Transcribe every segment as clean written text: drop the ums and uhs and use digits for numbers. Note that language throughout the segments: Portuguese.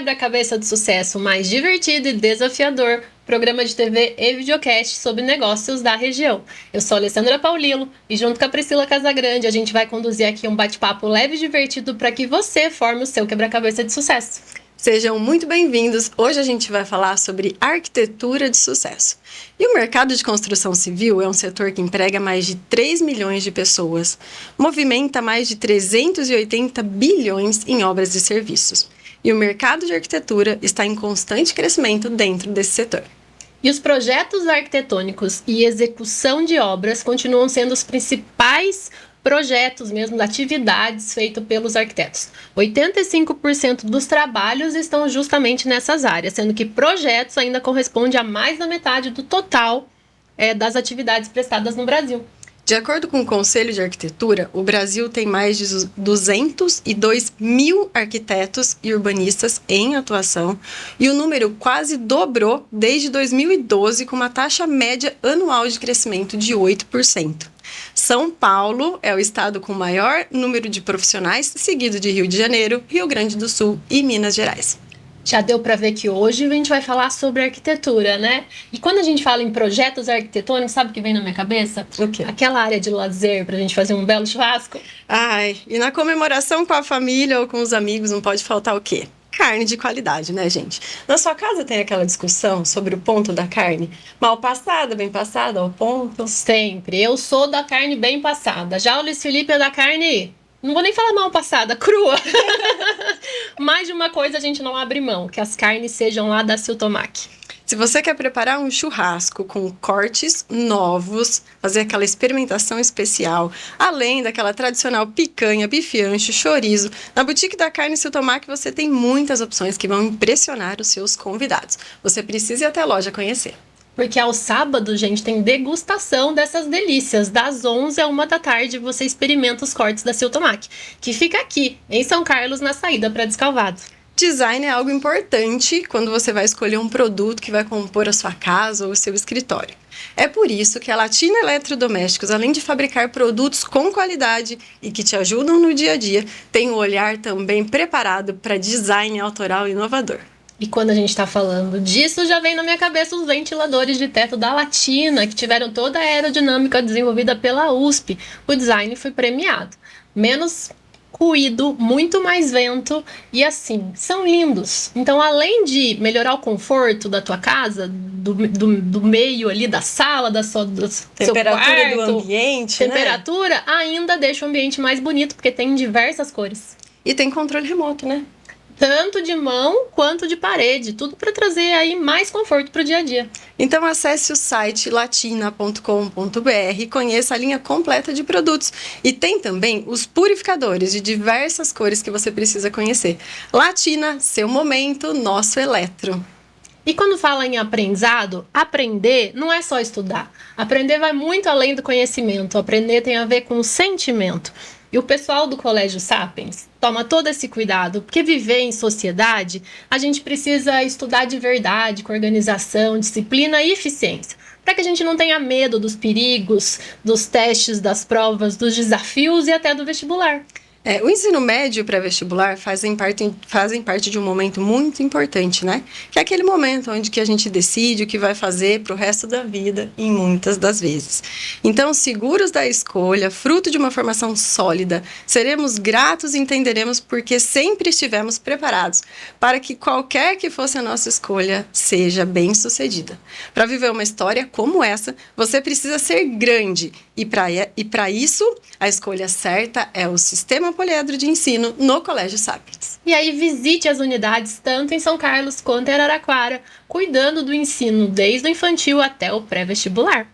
Quebra-Cabeça de Sucesso mais divertido e desafiador, programa de TV e videocast sobre negócios da região. Eu sou a Alessandra Paulilo e junto com a Priscila Casagrande a gente vai conduzir aqui um bate-papo leve e divertido para que você forme o seu quebra-cabeça de sucesso. Sejam muito bem-vindos. Hoje a gente vai falar sobre arquitetura de sucesso. E o mercado de construção civil é um setor que emprega mais de 3 milhões de pessoas, movimenta mais de 380 bilhões em obras e serviços. E o mercado de arquitetura está em constante crescimento dentro desse setor. E os projetos arquitetônicos e execução de obras continuam sendo os principais projetos mesmo, atividades feitas pelos arquitetos. 85% dos trabalhos estão justamente nessas áreas, sendo que projetos ainda correspondem a mais da metade do total das atividades prestadas no Brasil. De acordo com o Conselho de Arquitetura, o Brasil tem mais de 202 mil arquitetos e urbanistas em atuação e o número quase dobrou desde 2012, com uma taxa média anual de crescimento de 8%. São Paulo é o estado com maior número de profissionais, seguido de Rio de Janeiro, Rio Grande do Sul e Minas Gerais. Já deu para ver que hoje a gente vai falar sobre arquitetura, né? E quando a gente fala em projetos arquitetônicos, sabe o que vem na minha cabeça? O quê? Aquela área de lazer pra gente fazer um belo churrasco. Ai, e na comemoração com a família ou com os amigos não pode faltar o quê? Carne de qualidade, né, gente? Na sua casa tem aquela discussão sobre o ponto da carne? Mal passada, bem passada, ao ponto? Sempre. Eu sou da carne bem passada. Já o Luiz Felipe é da carne... Não vou nem falar mal passada, crua. Mais de uma coisa a gente não abre mão, que as carnes sejam lá da Siltomac. Se você quer preparar um churrasco com cortes novos, fazer aquela experimentação especial, além daquela tradicional picanha, bife ancho, chorizo, na Boutique da Carne Siltomac você tem muitas opções que vão impressionar os seus convidados. Você precisa ir até a loja conhecer. Porque ao sábado, gente, tem degustação dessas delícias. Das 11 à 1 da tarde, você experimenta os cortes da Siltomac, que fica aqui, em São Carlos, na saída para Descalvado. Design é algo importante quando você vai escolher um produto que vai compor a sua casa ou o seu escritório. É por isso que a Latina Eletrodomésticos, além de fabricar produtos com qualidade e que te ajudam no dia a dia, tem um olhar também preparado para design autoral e inovador. E quando a gente está falando disso, já vem na minha cabeça os ventiladores de teto da Latina, que tiveram toda a aerodinâmica desenvolvida pela USP. O design foi premiado. Menos ruído, muito mais vento e assim, são lindos. Então, além de melhorar o conforto da tua casa, do meio ali da sala, do seu temperatura quarto, do ambiente, temperatura, ainda deixa o ambiente mais bonito, porque tem diversas cores. E tem controle remoto, né? Tanto de mão quanto de parede, tudo para trazer aí mais conforto para o dia a dia. Então acesse o site latina.com.br e conheça a linha completa de produtos. E tem também os purificadores de diversas cores que você precisa conhecer. Latina, seu momento, nosso eletro. E quando fala em aprendizado, aprender não é só estudar. Aprender vai muito além do conhecimento. Aprender tem a ver com o sentimento. E o pessoal do Colégio Sapiens toma todo esse cuidado, porque viver em sociedade, a gente precisa estudar de verdade, com organização, disciplina e eficiência, para que a gente não tenha medo dos perigos, dos testes, das provas, dos desafios e até do vestibular. O ensino médio e o pré-vestibular fazem parte de um momento muito importante, né? Que é aquele momento onde que a gente decide o que vai fazer para o resto da vida, em muitas das vezes. Então, seguros da escolha, fruto de uma formação sólida, seremos gratos e entenderemos porque sempre estivemos preparados para que qualquer que fosse a nossa escolha seja bem-sucedida. Para viver uma história como essa, você precisa ser grande e para isso, a escolha certa é o Sistema Poliedro de Ensino no Colégio Sapiens. E aí visite as unidades tanto em São Carlos quanto em Araraquara, cuidando do ensino desde o infantil até o pré-vestibular.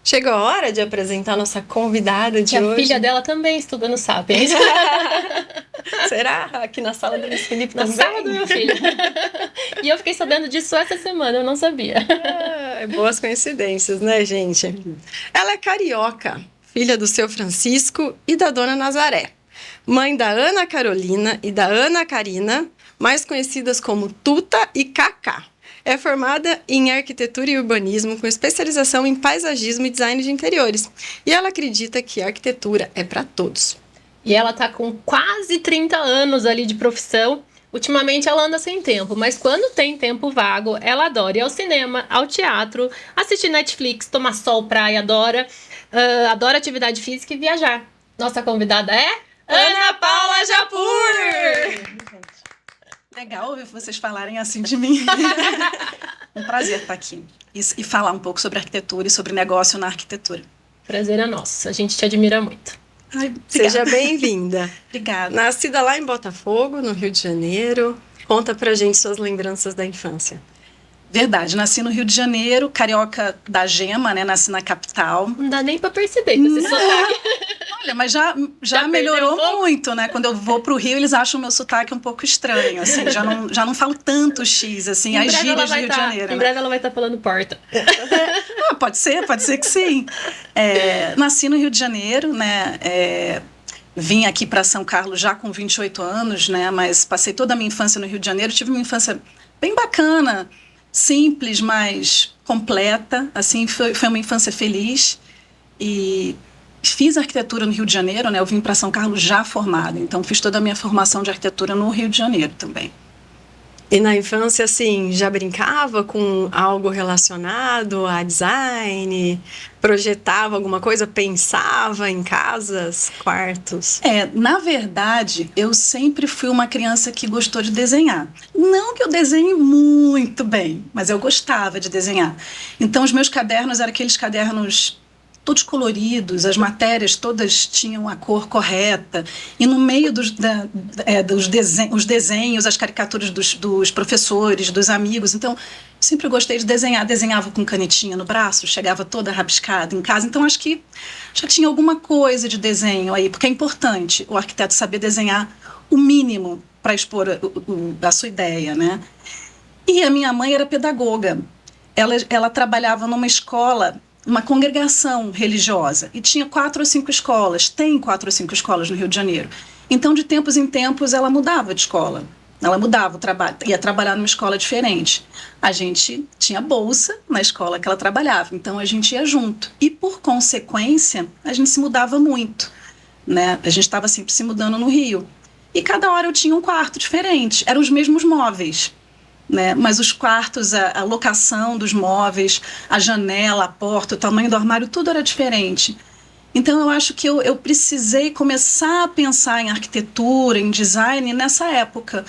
Chegou a hora de apresentar nossa convidada de hoje. A filha dela também estuda no Sapiens. Será? Aqui na sala do Luiz Felipe na também? Na sala do meu filho. E eu fiquei sabendo disso essa semana, eu não sabia. Boas coincidências, né, gente? Ela é carioca, filha do seu Francisco e da dona Nazaré. Mãe da Ana Carolina e da Ana Karina, mais conhecidas como Tuta e Cacá. É formada em arquitetura e urbanismo com especialização em paisagismo e design de interiores. E ela acredita que a arquitetura é para todos. E ela tá com quase 30 anos ali de profissão, Ultimamente ela anda sem tempo, mas quando tem tempo vago, ela adora ir ao cinema, ao teatro, assistir Netflix, tomar sol, praia, adora atividade física e viajar. Nossa convidada é Ana Paula Japur! Legal ouvir vocês falarem assim de mim. Um prazer estar aqui e falar um pouco sobre arquitetura e sobre negócio na arquitetura. Prazer é nosso, a gente te admira muito. Ai, seja bem-vinda. Obrigada. Nascida lá em Botafogo, no Rio de Janeiro. Conta pra gente suas lembranças da infância. Verdade, nasci no Rio de Janeiro, carioca da gema, né? Nasci na capital. Não dá nem pra perceber com esse sotaque. Olha, mas já melhorou muito, né? Quando eu vou pro Rio, eles acham o meu sotaque um pouco estranho, assim. Já não falo tanto X, assim, as gírias do Rio de Janeiro. Em breve ela vai estar falando porta. Pode ser que sim. Nasci no Rio de Janeiro, né? Vim aqui para São Carlos já com 28 anos, né? Mas passei toda a minha infância no Rio de Janeiro. Tive uma infância bem bacana, simples, mas completa. Assim, foi uma infância feliz. E fiz arquitetura no Rio de Janeiro, né? Eu vim para São Carlos já formada. Então, fiz toda a minha formação de arquitetura no Rio de Janeiro também. E na infância, assim, já brincava com algo relacionado a design? Projetava alguma coisa? Pensava em casas, quartos? Na verdade, eu sempre fui uma criança que gostou de desenhar. Não que eu desenhe muito bem, mas eu gostava de desenhar. Então, os meus cadernos eram aqueles cadernos todos coloridos, as matérias todas tinham a cor correta, e no meio os desenhos, as caricaturas dos professores, dos amigos. Então, sempre gostei de desenhar. Desenhava com canetinha no braço, chegava toda rabiscada em casa. Então, acho que já tinha alguma coisa de desenho aí, porque é importante o arquiteto saber desenhar o mínimo para expor a sua ideia, né? E a minha mãe era pedagoga. Ela trabalhava numa escola, uma congregação religiosa, e tinha 4 ou 5 escolas, tem 4 ou 5 escolas no Rio de Janeiro. Então, de tempos em tempos, ela mudava de escola, ela mudava o trabalho, ia trabalhar numa escola diferente. A gente tinha bolsa na escola que ela trabalhava, então a gente ia junto. E, por consequência, a gente se mudava muito, né? A gente estava sempre se mudando no Rio. E cada hora eu tinha um quarto diferente, eram os mesmos móveis, né? Mas os quartos, a locação dos móveis, a janela, a porta, o tamanho do armário, tudo era diferente. Então, eu acho que eu precisei começar a pensar em arquitetura, em design nessa época,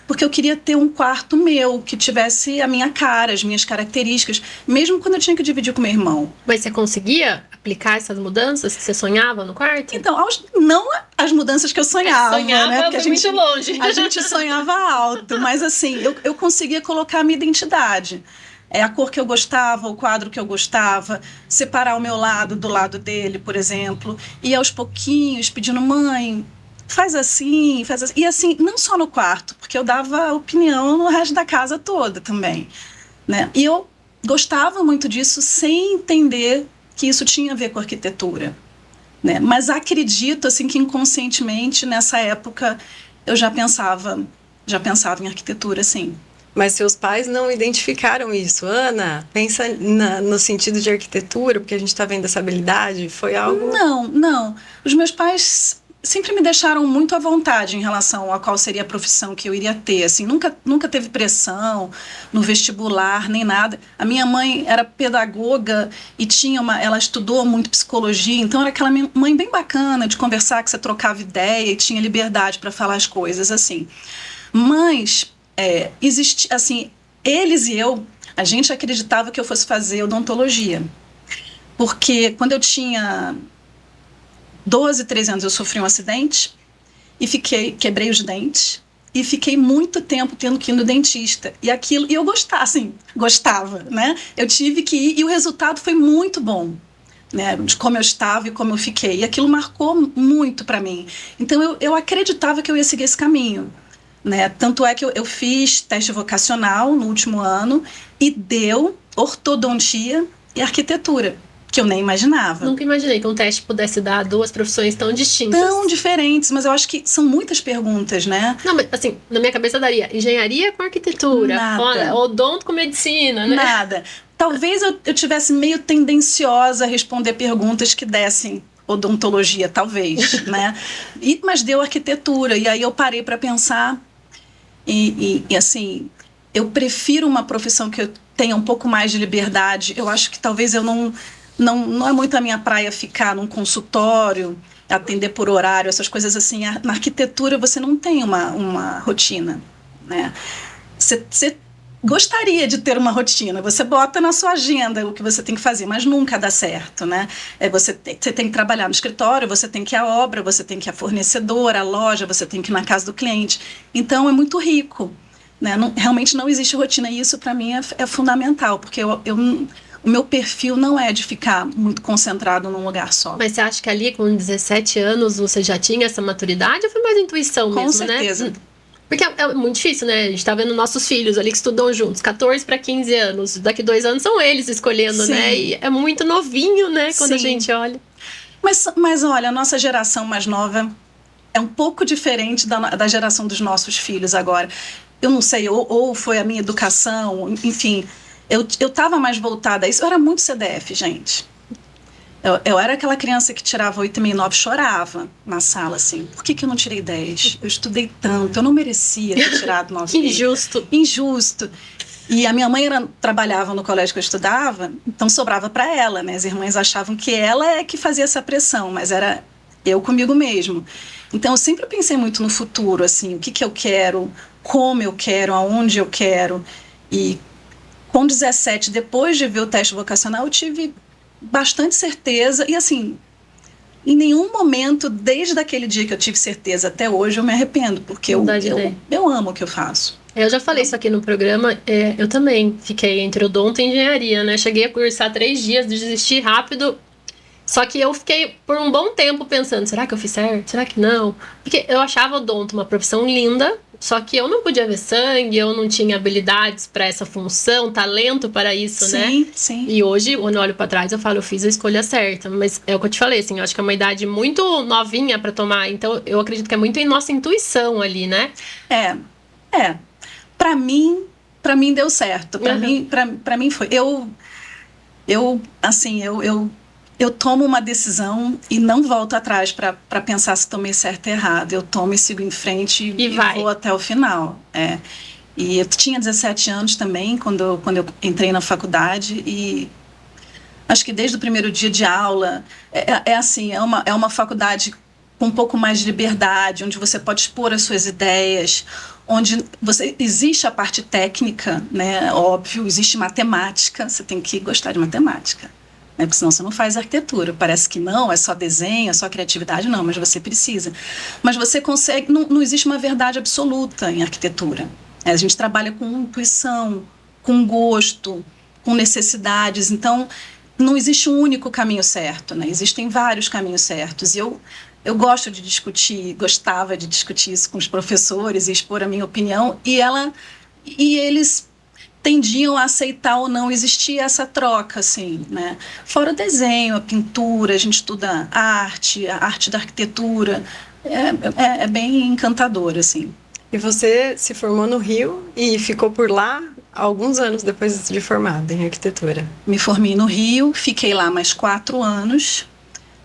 porque eu queria ter um quarto meu, que tivesse a minha cara, as minhas características, mesmo quando eu tinha que dividir com meu irmão. Mas você conseguia aplicar essas mudanças que você sonhava no quarto? Então, não as mudanças que eu sonhava, né? Porque muito longe. A gente sonhava alto, mas assim, eu conseguia colocar a minha identidade. A cor que eu gostava, o quadro que eu gostava, separar o meu lado do lado dele, por exemplo, e aos pouquinhos pedindo, mãe, faz assim. E assim, não só no quarto, porque eu dava opinião no resto da casa toda também, né? E eu gostava muito disso sem entender que isso tinha a ver com arquitetura, né? Mas acredito assim, que inconscientemente, nessa época, eu já pensava em arquitetura, sim. Mas seus pais não identificaram isso. Ana, pensa no sentido de arquitetura, porque a gente está vendo essa habilidade, foi algo... Não. Os meus pais sempre me deixaram muito à vontade em relação a qual seria a profissão que eu iria ter. Assim, nunca teve pressão no vestibular, nem nada. A minha mãe era pedagoga e ela estudou muito psicologia, então era aquela mãe bem bacana de conversar, que você trocava ideia e tinha liberdade para falar as coisas, assim. Mas... assim, eles e eu, a gente acreditava que eu fosse fazer odontologia. Porque quando eu tinha 12, 13 anos, eu sofri um acidente e quebrei os dentes e fiquei muito tempo tendo que ir no dentista. E eu gostava, né? Eu tive que ir e o resultado foi muito bom, né? De como eu estava e como eu fiquei. E aquilo marcou muito para mim. Então, eu acreditava que eu ia seguir esse caminho, né? Tanto é que eu fiz teste vocacional no último ano e deu ortodontia e arquitetura, que eu nem imaginava. Nunca imaginei que um teste pudesse dar 2 profissões tão distintas. Tão diferentes, mas eu acho que são muitas perguntas, né? Não, mas assim, na minha cabeça daria engenharia com arquitetura, Nada. odonto com medicina, né? Nada. Talvez eu tivesse meio tendenciosa a responder perguntas que dessem odontologia, talvez, né? Mas deu arquitetura, e aí eu parei para pensar. E assim, eu prefiro uma profissão que eu tenha um pouco mais de liberdade. Eu acho que talvez eu não é muito a minha praia ficar num consultório, atender por horário, essas coisas assim. Na arquitetura você não tem uma rotina, né? Você gostaria de ter uma rotina, você bota na sua agenda o que você tem que fazer, mas nunca dá certo, né? Você tem que trabalhar no escritório, você tem que ir à obra, você tem que ir à fornecedora, à loja, você tem que ir na casa do cliente. Então, é muito rico, né? Realmente não existe rotina, e isso, para mim, é fundamental, porque o meu perfil não é de ficar muito concentrado num lugar só. Mas você acha que ali, com 17 anos, você já tinha essa maturidade ou foi mais intuição mesmo, né? Com certeza. Porque é muito difícil, né? A gente tá vendo nossos filhos ali que estudam juntos, 14 para 15 anos. Daqui 2 anos são eles escolhendo, Sim. né? E é muito novinho, né? Quando Sim. a gente olha. Mas olha, a nossa geração mais nova é um pouco diferente da geração dos nossos filhos agora. Eu não sei, ou foi a minha educação, enfim. Eu estava mais voltada a isso. Eu era muito CDF, gente. Eu era aquela criança que tirava 8,5, 9, chorava na sala, assim. Por que eu não tirei 10? Eu estudei tanto, eu não merecia ter tirado 9. Que injusto. Injusto. E a minha mãe trabalhava no colégio que eu estudava, então sobrava para ela, né? As irmãs achavam que ela é que fazia essa pressão, mas era eu comigo mesmo. Então eu sempre pensei muito no futuro, assim, o que eu quero, como eu quero, aonde eu quero. E com 17, depois de ver o teste vocacional, eu tive bastante certeza. E assim, em nenhum momento, desde aquele dia que eu tive certeza até hoje, eu me arrependo, porque eu amo o que eu faço. Eu já falei isso aqui no programa, eu também fiquei entre odonto e engenharia, né? Cheguei a cursar 3 dias, desisti rápido. Só que eu fiquei por um bom tempo pensando, será que eu fiz certo? Será que não? Porque eu achava odonto uma profissão linda, só que eu não podia ver sangue, eu não tinha habilidades para essa função, talento para isso, sim, né? Sim. E hoje, quando eu olho para trás, eu falo, eu fiz a escolha certa. Mas é o que eu te falei, assim, eu acho que é uma idade muito novinha para tomar. Então, eu acredito que é muito em nossa intuição ali, né? Para mim deu certo. Para mim foi. Eu tomo uma decisão e não volto atrás para pensar se tomei certo ou errado. Eu tomo e sigo em frente e vou até o final. E eu tinha 17 anos também quando eu entrei na faculdade, e acho que desde o primeiro dia de aula é uma faculdade com um pouco mais de liberdade, onde você pode expor as suas ideias, onde existe a parte técnica, né? Óbvio, existe matemática, você tem que gostar de matemática. Porque senão você não faz arquitetura. Parece que não, é só desenho, é só criatividade. Não, mas você precisa. Mas você consegue... Não existe uma verdade absoluta em arquitetura. A gente trabalha com intuição, com gosto, com necessidades. Então, não existe um único caminho certo, né? Existem vários caminhos certos. E eu gosto de discutir, gostava de discutir isso com os professores e expor a minha opinião. E eles tendiam a aceitar ou não. Existia essa troca, assim, né? Fora o desenho, a pintura, a gente estuda a arte da arquitetura. É bem encantador, assim. E você se formou no Rio e ficou por lá alguns anos depois de formada em arquitetura? Me formei no Rio, fiquei lá mais 4 anos,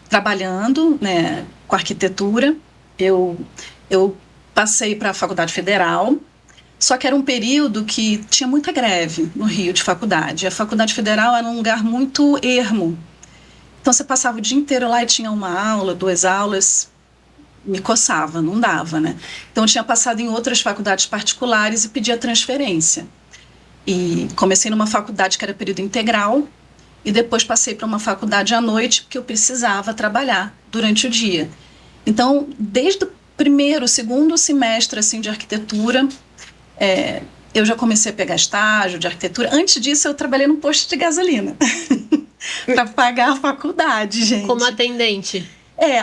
trabalhando, né, com arquitetura. Eu passei para a Faculdade Federal, só que era um período que tinha muita greve no Rio de faculdade. A Faculdade Federal era um lugar muito ermo. Então você passava o dia inteiro lá e tinha uma aula, 2 aulas, me coçava, não dava, né? Então eu tinha passado em outras faculdades particulares e pedia transferência. E comecei numa faculdade que era período integral e depois passei para uma faculdade à noite porque eu precisava trabalhar durante o dia. Então, desde o primeiro, segundo semestre assim, de arquitetura, eu já comecei a pegar estágio de arquitetura. Antes disso, eu trabalhei num posto de gasolina para pagar a faculdade, gente. Como atendente?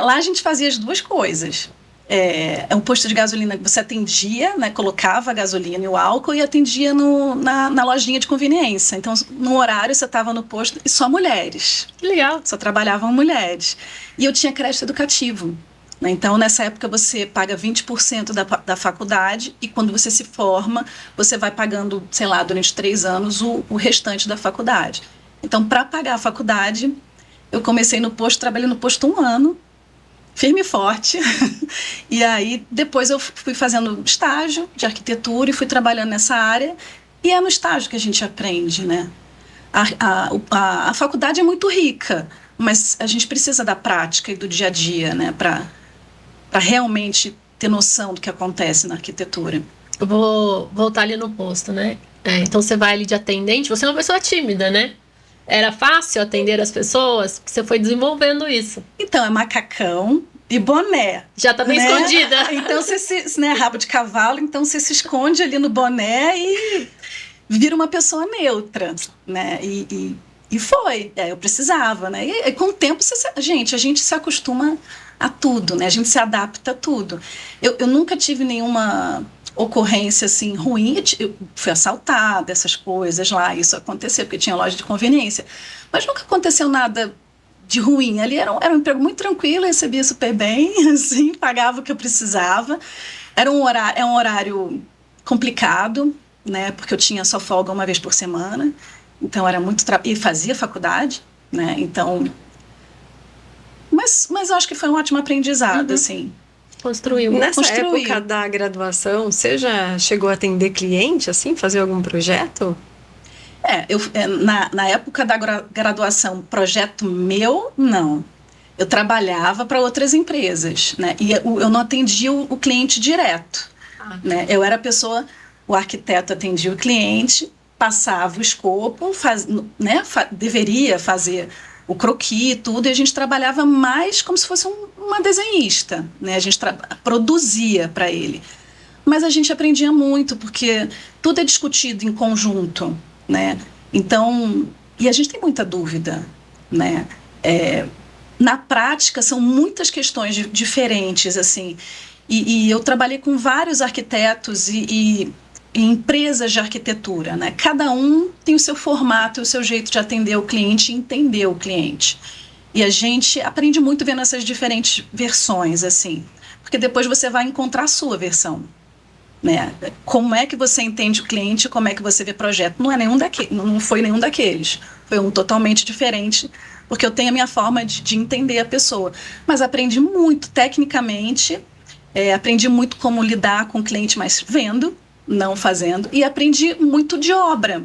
Lá a gente fazia as 2 coisas. É um posto de gasolina que você atendia, né, colocava a gasolina e o álcool e atendia na lojinha de conveniência. Então, no horário, você estava no posto e só mulheres. Que legal. Só trabalhavam mulheres. E eu tinha crédito educativo. Então, nessa época, você paga 20% da faculdade e quando você se forma, você vai pagando, sei lá, durante 3 anos o restante da faculdade. Então, para pagar a faculdade, eu comecei no posto, trabalhei no posto 1 ano firme e forte. E aí, depois eu fui fazendo estágio de arquitetura e fui trabalhando nessa área. E é no estágio que a gente aprende, né? A faculdade é muito rica, mas a gente precisa da prática e do dia a dia, né? Para realmente ter noção do que acontece na arquitetura. Eu vou voltar ali no posto, né? Então você vai ali de atendente, você é uma pessoa tímida, né? Era fácil atender as pessoas, porque você foi desenvolvendo isso. Então, é macacão e boné. Já tá bem escondida. Então, né, rabo de cavalo, então você se esconde ali no boné e vira uma pessoa neutra, né? E foi, eu precisava, né? E com o tempo, a gente se acostuma a tudo, né? A gente se adapta a tudo. Eu nunca tive nenhuma ocorrência assim ruim. Eu fui assaltada, essas coisas lá, isso aconteceu porque tinha loja de conveniência, mas nunca aconteceu nada de ruim. Ali era um emprego muito tranquilo, eu recebia super bem, assim, pagava o que eu precisava. É um horário complicado, né? Porque eu tinha só folga uma vez por semana, então era muito e fazia faculdade, né? Então, mas eu acho que foi um ótimo aprendizado, assim. Construiu. Nessa época da graduação, você já chegou a atender cliente, assim, fazer algum projeto? Na época da graduação, projeto meu, não. Eu trabalhava para outras empresas, né? E eu não atendia o cliente direto, né? Eu era a pessoa, o arquiteto atendia o cliente, passava o escopo, né? Deveria fazer o croquis e tudo, e a gente trabalhava mais como se fosse uma desenhista, né? A gente produzia para ele. Mas a gente aprendia muito, porque tudo é discutido em conjunto, né? Então, e a gente tem muita dúvida, né? Na prática, são muitas questões diferentes, assim. E eu trabalhei com vários arquitetos e empresas de arquitetura, né? Cada um tem o seu formato, o seu jeito de atender o cliente e entender o cliente. E a gente aprende muito vendo essas diferentes versões, assim, porque depois você vai encontrar a sua versão, né? Como é que você entende o cliente, como é que você vê projeto? Não foi nenhum daqueles, foi um totalmente diferente, porque eu tenho a minha forma de entender a pessoa. Mas aprendi muito tecnicamente, aprendi muito como lidar com o cliente, mas vendo, não fazendo, e aprendi muito de obra,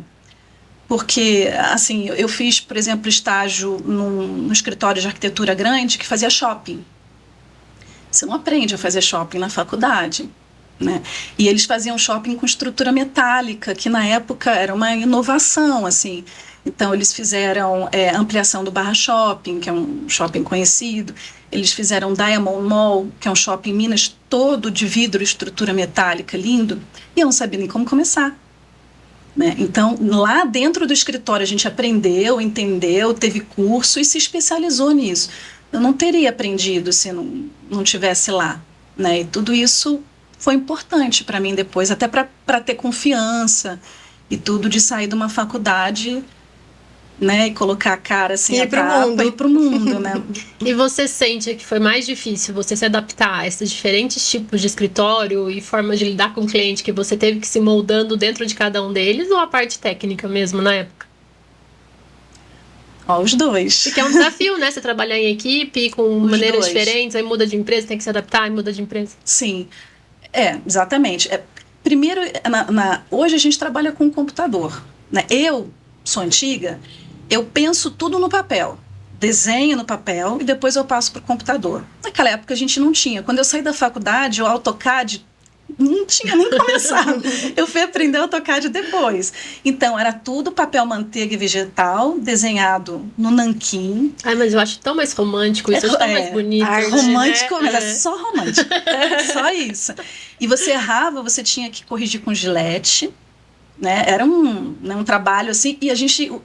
porque, assim, eu fiz, por exemplo, estágio num escritório de arquitetura grande que fazia shopping. Você não aprende a fazer shopping na faculdade, né? E eles faziam shopping com estrutura metálica, que na época era uma inovação, assim. Então, eles fizeram ampliação do Barra Shopping, que é um shopping conhecido. Eles fizeram Diamond Mall, que é um shopping em Minas, todo de vidro, estrutura metálica, lindo. E eu não sabia nem como começar, né? Então, lá dentro do escritório, a gente aprendeu, entendeu, teve curso e se especializou nisso. Eu não teria aprendido se não tivesse lá, né? E tudo isso foi importante para mim depois, até para ter confiança e tudo, de sair de uma faculdade, né, e colocar a cara assim, a capa e ir pro mundo, né? E você sente que foi mais difícil você se adaptar a esses diferentes tipos de escritório e formas de lidar com o cliente, que você teve que se moldando dentro de cada um deles, ou a parte técnica mesmo na época? Os dois. Porque é um desafio, né? Você trabalhar em equipe, com maneiras diferentes, aí muda de empresa, tem que se adaptar e muda de empresa. Sim, exatamente. Primeiro, hoje a gente trabalha com o computador, né? Eu sou antiga, eu penso tudo no papel, desenho no papel e depois eu passo para o computador. Naquela época a gente não tinha. Quando eu saí da faculdade, o AutoCAD não tinha nem começado. Eu fui aprender AutoCAD depois. Então, era tudo papel manteiga e vegetal, desenhado no nanquim. Ai, mas eu acho tão mais romântico isso, tão mais bonito. Romântico, né? Mas é só romântico. Só isso. E você errava, você tinha que corrigir com gilete, né? Era um trabalho assim, e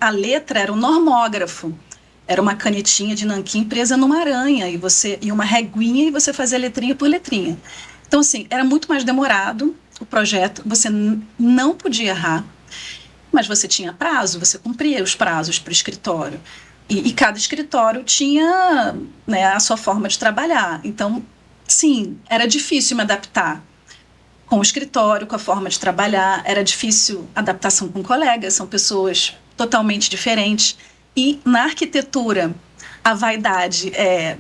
a letra era um normógrafo. Era uma canetinha de nanquim presa numa aranha, e uma reguinha, e você fazia letrinha por letrinha. Então, assim, era muito mais demorado o projeto, você não podia errar, mas você tinha prazo, você cumpria os prazos para o escritório. E cada escritório tinha, né, a sua forma de trabalhar. Então, sim, era difícil me adaptar com o escritório, com a forma de trabalhar, era difícil a adaptação com colegas, são pessoas totalmente diferentes. E na arquitetura, a vaidade é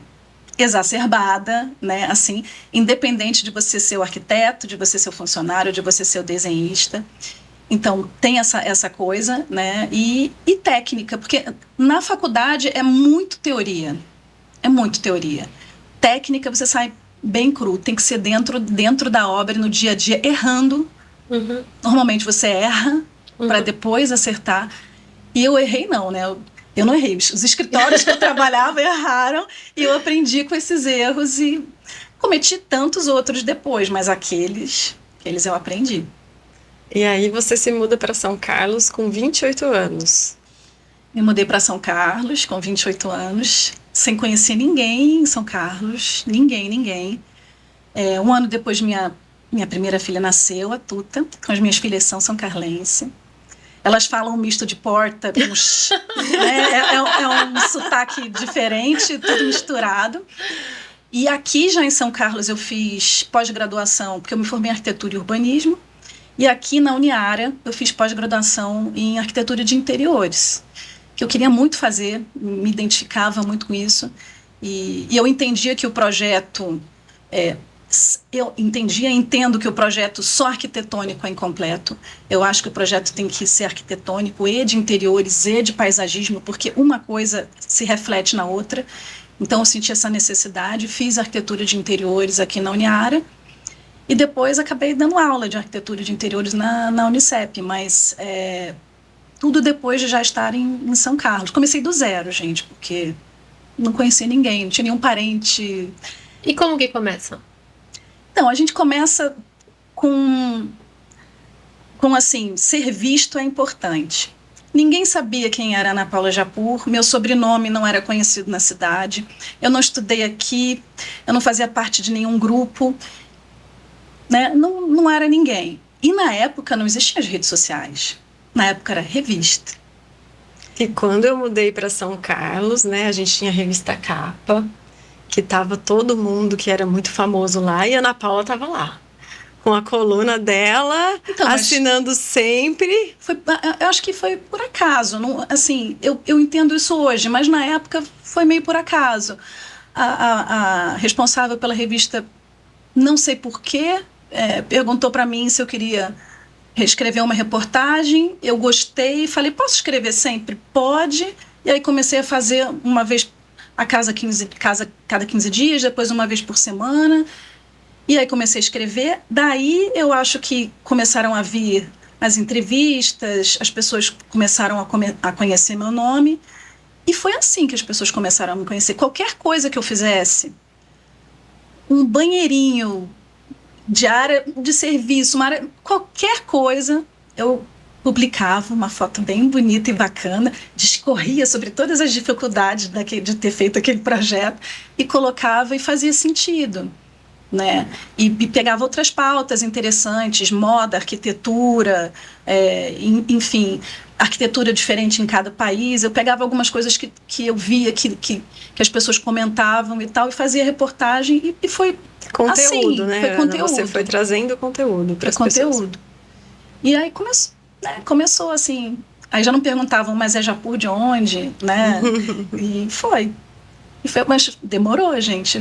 exacerbada, né? Assim, independente de você ser o arquiteto, de você ser o funcionário, de você ser o desenhista. Então, tem essa coisa, né? E técnica, porque na faculdade é muito teoria. É muito teoria. Técnica, você sai bem cru, tem que ser dentro da obra, no dia a dia, errando. Uhum. Normalmente você erra para depois acertar. E eu errei não, né? Eu não errei. Os escritórios que eu trabalhava erraram e eu aprendi com esses erros e cometi tantos outros depois, mas aqueles eu aprendi. E aí você se muda para São Carlos com 28 anos. Me mudei para São Carlos com 28 anos, sem conhecer ninguém em São Carlos, ninguém. Um ano depois minha primeira filha nasceu, a Tuta, as minhas filhas são carlense. Elas falam um misto de porta, né? É um sotaque diferente, tudo misturado. E aqui já em São Carlos eu fiz pós-graduação, porque eu me formei em arquitetura e urbanismo. E aqui na Uniara eu fiz pós-graduação em arquitetura de interiores, que eu queria muito fazer, me identificava muito com isso. E eu entendia que o projeto... entendo que o projeto só arquitetônico é incompleto. Eu acho que o projeto tem que ser arquitetônico e de interiores e de paisagismo, porque uma coisa se reflete na outra. Então eu senti essa necessidade, fiz arquitetura de interiores aqui na Uniara e depois acabei dando aula de arquitetura de interiores na Unicep, mas tudo depois de já estar em São Carlos. Comecei do zero, gente, porque não conhecia ninguém, não tinha nenhum parente. E como que começa? Então, a gente começa com assim, ser visto é importante. Ninguém sabia quem era Ana Paula Japur, meu sobrenome não era conhecido na cidade, eu não estudei aqui, eu não fazia parte de nenhum grupo, né? Não era ninguém. E na época não existiam as redes sociais, na época era revista. E quando eu mudei para São Carlos, né, a gente tinha a revista Capa, que tava todo mundo que era muito famoso lá, e a Ana Paula tava lá, com a coluna dela, então, assinando sempre. Eu acho que foi por acaso, não, assim, eu entendo isso hoje, mas na época foi meio por acaso. A responsável pela revista, não sei porquê, perguntou para mim se eu queria escrever uma reportagem, eu gostei, falei, posso escrever sempre? Pode, e aí comecei a fazer uma vez cada 15 dias, depois uma vez por semana. E aí comecei a escrever. Daí eu acho que começaram a vir as entrevistas, as pessoas começaram a conhecer meu nome. E foi assim que as pessoas começaram a me conhecer. Qualquer coisa que eu fizesse, um banheirinho de área de serviço, qualquer coisa, eu publicava uma foto bem bonita e bacana, discorria sobre todas as dificuldades de ter feito aquele projeto e colocava e fazia sentido, né? E pegava outras pautas interessantes, moda, arquitetura, enfim, arquitetura diferente em cada país. Eu pegava algumas coisas que eu via, que as pessoas comentavam e tal, e fazia reportagem e foi conteúdo, assim, né? Foi conteúdo. Você foi trazendo conteúdo para as pessoas. E aí começou assim, aí já não perguntavam, mas é Japur de onde, né? E foi, mas demorou, gente.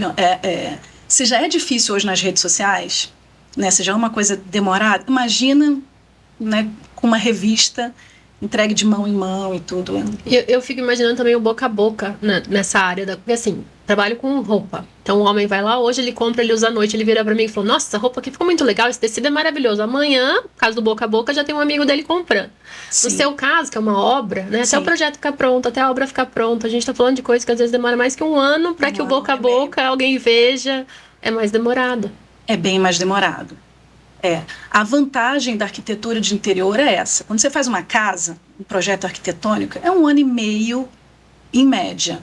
Se já é difícil hoje nas redes sociais, né? Se já é uma coisa demorada, imagina, né, com uma revista entregue de mão em mão e tudo. Eu fico imaginando também o boca a boca, né, nessa área, porque assim, trabalho com roupa. Então o homem vai lá, hoje ele compra, ele usa à noite, ele vira pra mim e fala, nossa, essa roupa aqui ficou muito legal, esse tecido é maravilhoso. Amanhã, por causa do boca a boca, já tem um amigo dele comprando. Sim. No seu caso, que é uma obra, né? Até o projeto ficar pronto, até a obra ficar pronta. A gente tá falando de coisas que às vezes demora mais que um ano pra que o boca a boca alguém veja. É mais demorado. É bem mais demorado. A vantagem da arquitetura de interior é essa. Quando você faz uma casa, um projeto arquitetônico, é 1 ano e meio, em média,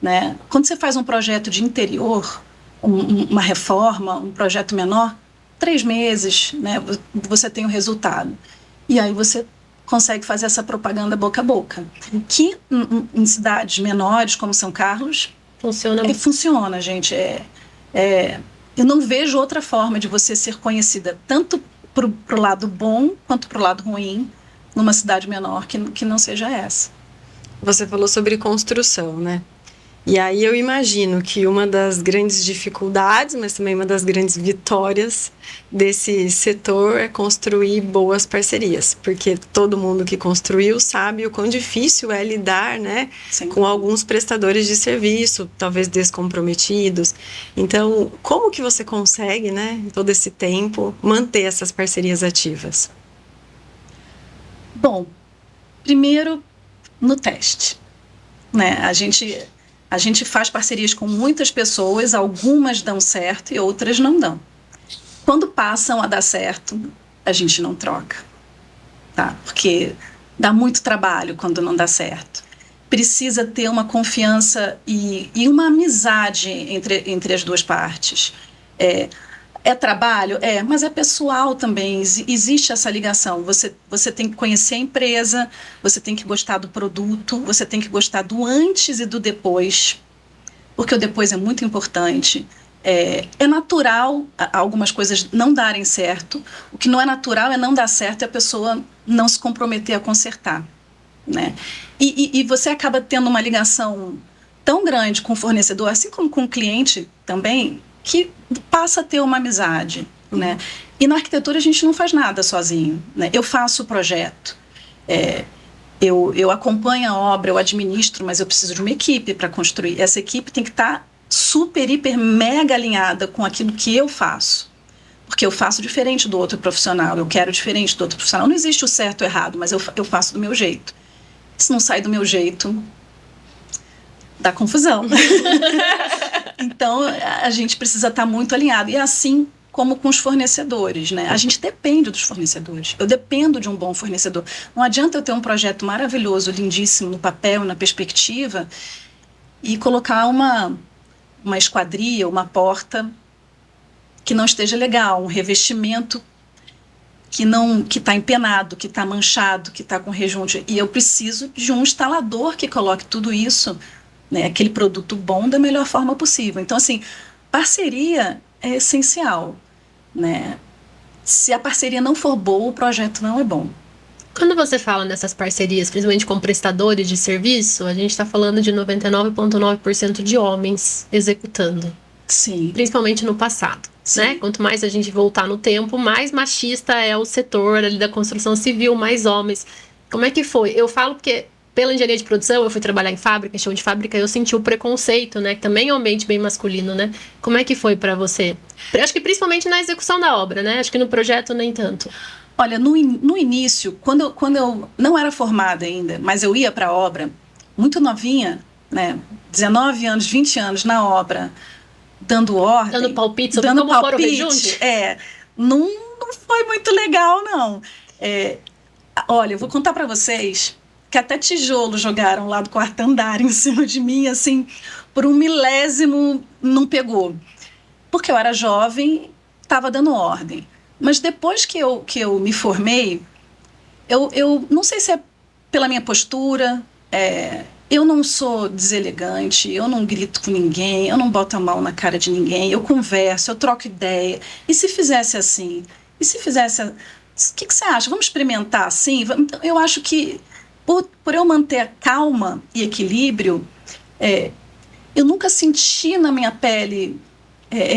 né? Quando você faz um projeto de interior, uma reforma, um projeto menor, 3 meses, né? Você tem o resultado. E aí você consegue fazer essa propaganda boca a boca. Que em cidades menores, como São Carlos, funciona, gente. Eu não vejo outra forma de você ser conhecida, tanto pro lado bom quanto pro lado ruim, numa cidade menor que não seja essa. Você falou sobre construção, né? E aí eu imagino que uma das grandes dificuldades, mas também uma das grandes vitórias desse setor é construir boas parcerias, porque todo mundo que construiu sabe o quão difícil é lidar, né, com alguns prestadores de serviço, talvez descomprometidos. Então, como que você consegue, né, em todo esse tempo, manter essas parcerias ativas? Bom, primeiro no teste, né? A gente faz parcerias com muitas pessoas, algumas dão certo e outras não dão. Quando passam a dar certo, a gente não troca, tá? Porque dá muito trabalho quando não dá certo. Precisa ter uma confiança e uma amizade entre as duas partes. É trabalho? Mas é pessoal também, existe essa ligação. Você tem que conhecer a empresa, você tem que gostar do produto, você tem que gostar do antes e do depois, porque o depois é muito importante. É natural algumas coisas não darem certo, o que não é natural é não dar certo e a pessoa não se comprometer a consertar, né? E você acaba tendo uma ligação tão grande com o fornecedor, assim como com o cliente também, que passa a ter uma amizade, né? E na arquitetura a gente não faz nada sozinho, né? Eu faço o projeto, eu acompanho a obra, eu administro, mas eu preciso de uma equipe para construir. Essa equipe tem que estar super, hiper, mega alinhada com aquilo que eu faço, porque eu faço diferente do outro profissional, eu quero diferente do outro profissional. Não existe o certo ou errado, mas eu faço do meu jeito. Se não sai do meu jeito, dá confusão. Então, a gente precisa estar muito alinhado. E assim como com os fornecedores, né? A gente depende dos fornecedores. Eu dependo de um bom fornecedor. Não adianta eu ter um projeto maravilhoso, lindíssimo no papel, na perspectiva, e colocar uma esquadria, uma porta que não esteja legal, um revestimento que está empenado, que está manchado, que está com rejunte. E eu preciso de um instalador que coloque tudo isso, né, aquele produto bom da melhor forma possível. Então, assim, parceria é essencial, né? Se a parceria não for boa, o projeto não é bom. Quando você fala nessas parcerias, principalmente com prestadores de serviço, a gente está falando de 99,9% de homens executando. Sim. Principalmente no passado, né? Quanto mais a gente voltar no tempo, mais machista é o setor ali da construção civil, mais homens. Como é que foi? Eu falo porque pela engenharia de produção, eu fui trabalhar em fábrica, em chão de fábrica, eu senti o preconceito, né? Que também é um ambiente bem masculino, né? Como é que foi para você? Acho que principalmente na execução da obra, né? Acho que no projeto nem tanto. Olha, no início, quando eu não era formada ainda, mas eu ia para a obra, muito novinha, né? 19 anos, 20 anos na obra, dando ordem. Dando palpite sobre como for o rejunte? Não foi muito legal, não. Olha, eu vou contar para vocês que até tijolo jogaram lá do quarto andar em cima de mim, assim, por um milésimo não pegou. Porque eu era jovem, estava dando ordem. Mas depois que eu me formei, eu não sei se é pela minha postura, eu não sou deselegante, eu não grito com ninguém, eu não boto a mão na cara de ninguém, eu converso, eu troco ideia. E se fizesse assim? E se fizesse... O que você acha? Vamos experimentar assim? Eu acho que por eu manter a calma e equilíbrio, eu nunca senti na minha pele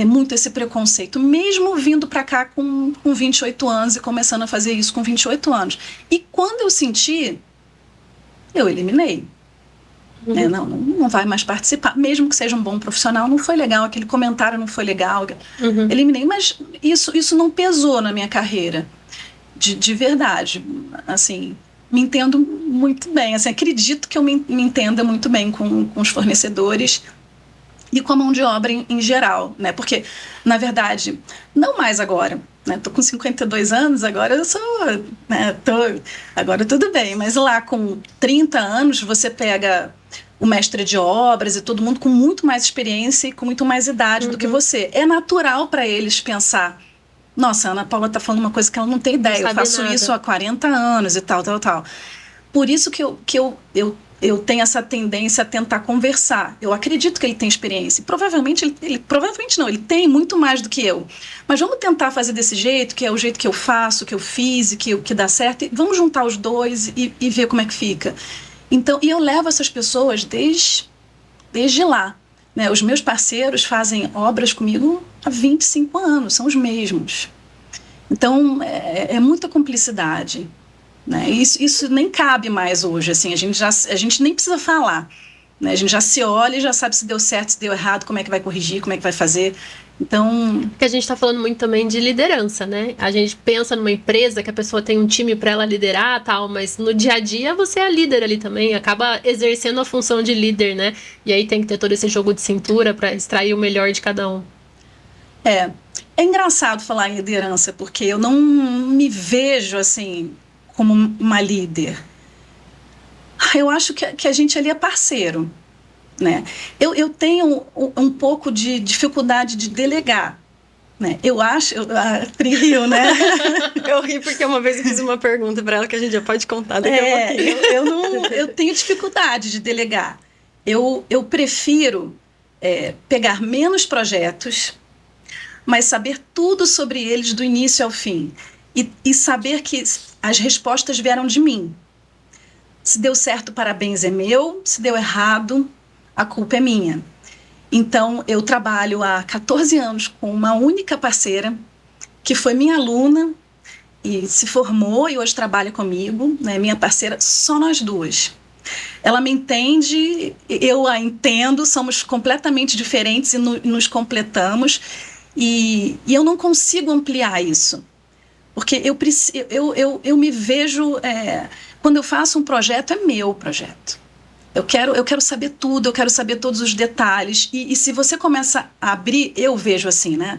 muito esse preconceito, mesmo vindo para cá com 28 anos e começando a fazer isso com 28 anos. E quando eu senti, eu eliminei. Uhum. Não vai mais participar, mesmo que seja um bom profissional, não foi legal, aquele comentário não foi legal. Uhum. Eliminei, mas isso não pesou na minha carreira, de verdade, assim... Me entendo muito bem, assim, acredito que eu me entenda muito bem com os fornecedores e com a mão de obra em geral, né? Porque, na verdade, não mais agora, né? Tô com 52 anos, agora eu sou, né? Agora tudo bem, mas lá com 30 anos você pega o mestre de obras e todo mundo com muito mais experiência e com muito mais idade do que você. É natural para eles pensar: nossa, a Ana Paula está falando uma coisa que ela não tem ideia, eu faço isso há 40 anos e tal. Por isso que eu tenho essa tendência a tentar conversar. Eu acredito que ele tem experiência. Provavelmente ele tem muito mais do que eu. Mas vamos tentar fazer desse jeito, que é o jeito que eu faço, que eu fiz e que dá certo. E vamos juntar os dois e ver como é que fica. Então, e eu levo essas pessoas desde desde lá. Né? Os meus parceiros fazem obras comigo há 25 anos, são os mesmos. Então, é muita cumplicidade. Né? Isso nem cabe mais hoje. Assim, a gente nem precisa falar. Né? A gente já se olha e já sabe se deu certo, se deu errado, como é que vai corrigir, como é que vai fazer. Então... Porque a gente está falando muito também de liderança, né? A gente pensa numa empresa que a pessoa tem um time para ela liderar, tal, mas no dia a dia você é líder ali também, acaba exercendo a função de líder, né? E aí tem que ter todo esse jogo de cintura para extrair o melhor de cada um. É engraçado falar em liderança, porque eu não me vejo assim como uma líder. Eu acho que a gente ali é parceiro. Né? Eu tenho um pouco de dificuldade de delegar. Né? Eu acho... A Pri riu, né? Eu ri porque uma vez eu fiz uma pergunta para ela que a gente já pode contar daqui a pouquinho. Eu tenho dificuldade de delegar. Eu prefiro pegar menos projetos, mas saber tudo sobre eles do início ao fim. E saber que as respostas vieram de mim. Se deu certo, parabéns, é meu. Se deu errado, a culpa é minha. Então, eu trabalho há 14 anos com uma única parceira, que foi minha aluna e se formou e hoje trabalha comigo, né? Minha parceira, só nós duas. Ela me entende, eu a entendo, somos completamente diferentes e nos completamos. E eu não consigo ampliar isso. Porque eu me vejo... quando eu faço um projeto, é meu projeto. Eu quero saber tudo, eu quero saber todos os detalhes. E se você começa a abrir, eu vejo assim, né?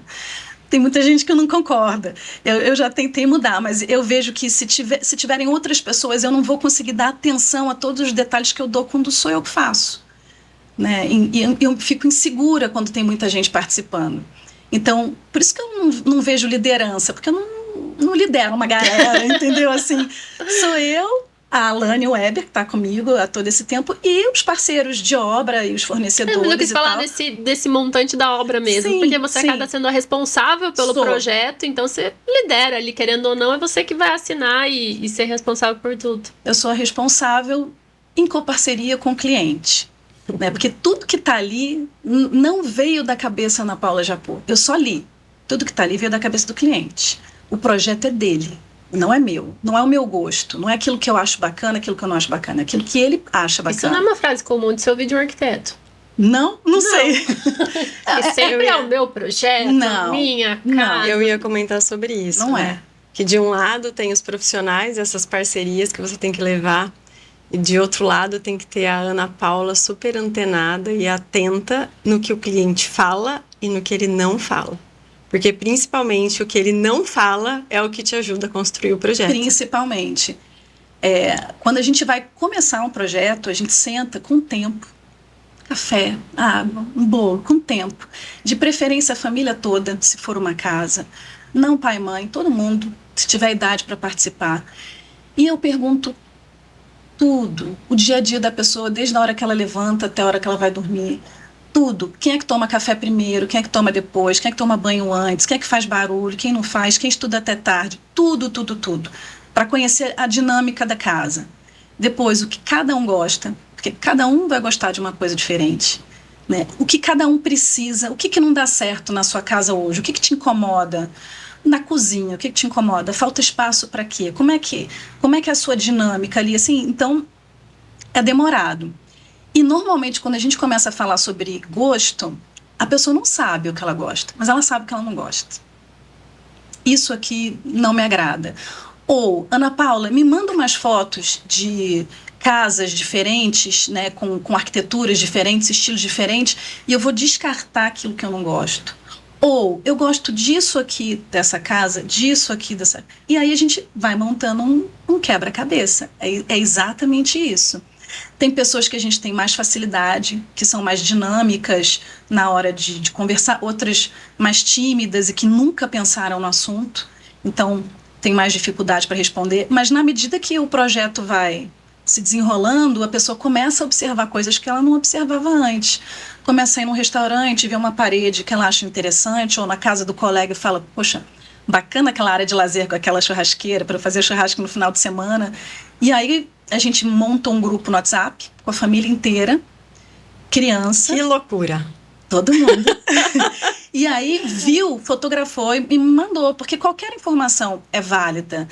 Tem muita gente que não concorda. Eu já tentei mudar, mas eu vejo que se tiverem outras pessoas, eu não vou conseguir dar atenção a todos os detalhes que eu dou quando sou eu que faço. Né? E eu fico insegura quando tem muita gente participando. Então, por isso que eu não vejo liderança, porque eu não lidero uma galera, entendeu? Assim, sou eu, a Alane Weber, que está comigo há todo esse tempo, e os parceiros de obra e os fornecedores. Mas eu quis falar desse montante da obra mesmo, sim, porque você acaba sendo a responsável pelo projeto, então você lidera ali, querendo ou não, é você que vai assinar e ser responsável por tudo. Eu sou a responsável em coparceria com o cliente. Né? Porque tudo que está ali não veio da cabeça Ana Paula Japur. Eu só li. Tudo que está ali veio da cabeça do cliente. O projeto é dele, não é meu. Não é o meu gosto. Não é aquilo que eu acho bacana, aquilo que eu não acho bacana. É aquilo que ele acha bacana. Isso não é uma frase comum de se ouvir de um arquiteto. Não sei. E sempre é o meu projeto, não, minha casa. Eu ia comentar sobre isso. Não né? Que de um lado tem os profissionais, essas parcerias que você tem que levar. E de outro lado tem que ter a Ana Paula super antenada e atenta no que o cliente fala e no que ele não fala. Porque principalmente o que ele não fala é o que te ajuda a construir o projeto. Principalmente. Quando a gente vai começar um projeto, a gente senta com tempo. Café, água, um bolo, com tempo. De preferência a família toda, se for uma casa. Não pai e mãe, todo mundo, se tiver idade para participar. E eu pergunto tudo, o dia a dia da pessoa, desde a hora que ela levanta até a hora que ela vai dormir. Tudo. Quem é que toma café primeiro, quem é que toma depois, quem é que toma banho antes, quem é que faz barulho, quem não faz, quem estuda até tarde. Tudo. Para conhecer a dinâmica da casa. Depois, o que cada um gosta, porque cada um vai gostar de uma coisa diferente. Né? O que cada um precisa, o que não dá certo na sua casa hoje, o que te incomoda na cozinha, o que te incomoda? Falta espaço para quê? Como é que é a sua dinâmica ali? Assim, então, é demorado. E, normalmente, quando a gente começa a falar sobre gosto, a pessoa não sabe o que ela gosta, mas ela sabe o que ela não gosta. Isso aqui não me agrada. Ou, Ana Paula, me manda umas fotos de casas diferentes, né, com arquiteturas diferentes, estilos diferentes, e eu vou descartar aquilo que eu não gosto. Ou, eu gosto disso aqui dessa casa, disso aqui dessa... E aí a gente vai montando um quebra-cabeça. É exatamente isso. Tem pessoas que a gente tem mais facilidade, que são mais dinâmicas na hora de conversar, outras mais tímidas e que nunca pensaram no assunto. Então, tem mais dificuldade para responder. Mas na medida que o projeto vai se desenrolando, a pessoa começa a observar coisas que ela não observava antes. Começa a ir num restaurante, ver uma parede que ela acha interessante, ou na casa do colega e fala, poxa, bacana aquela área de lazer com aquela churrasqueira para fazer churrasco no final de semana. E aí a gente monta um grupo no WhatsApp com a família inteira, criança. Que loucura. Todo mundo. E aí viu, fotografou e me mandou, porque qualquer informação é válida.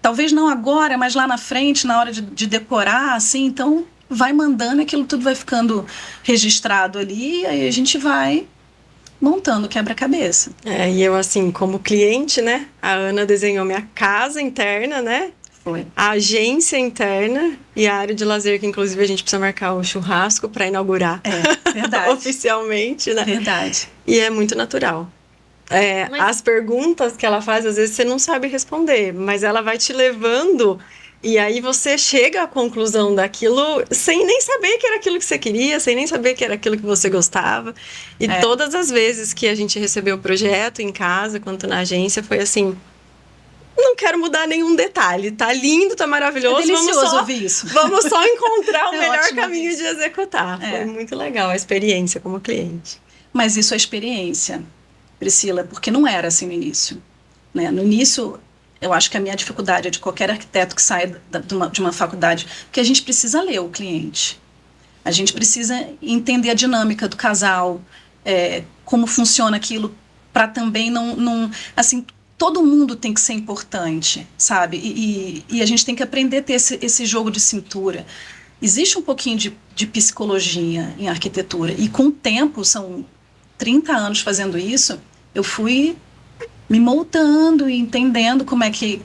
Talvez não agora, mas lá na frente, na hora de decorar, assim, então vai mandando, aquilo tudo vai ficando registrado ali, e aí a gente vai montando quebra-cabeça. E eu, assim, como cliente, né? A Ana desenhou minha casa interna, né? Foi. A agência interna e a área de lazer, que inclusive a gente precisa marcar o churrasco para inaugurar. Verdade. Oficialmente, né? Verdade. E é muito natural. As perguntas que ela faz, às vezes você não sabe responder, mas ela vai te levando e aí você chega à conclusão daquilo sem nem saber que era aquilo que você queria, sem nem saber que era aquilo que você gostava. E todas as vezes que a gente recebeu o projeto em casa, quanto na agência, foi assim: não quero mudar nenhum detalhe, tá lindo, tá maravilhoso. É delicioso ouvir isso. Vamos só encontrar o melhor ótimo caminho isso. de executar. Foi muito legal a experiência como cliente. Mas isso é experiência, Priscila, porque não era assim no início, né? No início, eu acho que a minha dificuldade é de qualquer arquiteto que sai de uma faculdade, porque a gente precisa ler o cliente. A gente precisa entender a dinâmica do casal, como funciona aquilo, para também não... Assim, todo mundo tem que ser importante, sabe? E a gente tem que aprender a ter esse jogo de cintura. Existe um pouquinho de psicologia em arquitetura, e com o tempo, são 30 anos fazendo isso, eu fui me moldando e entendendo como é que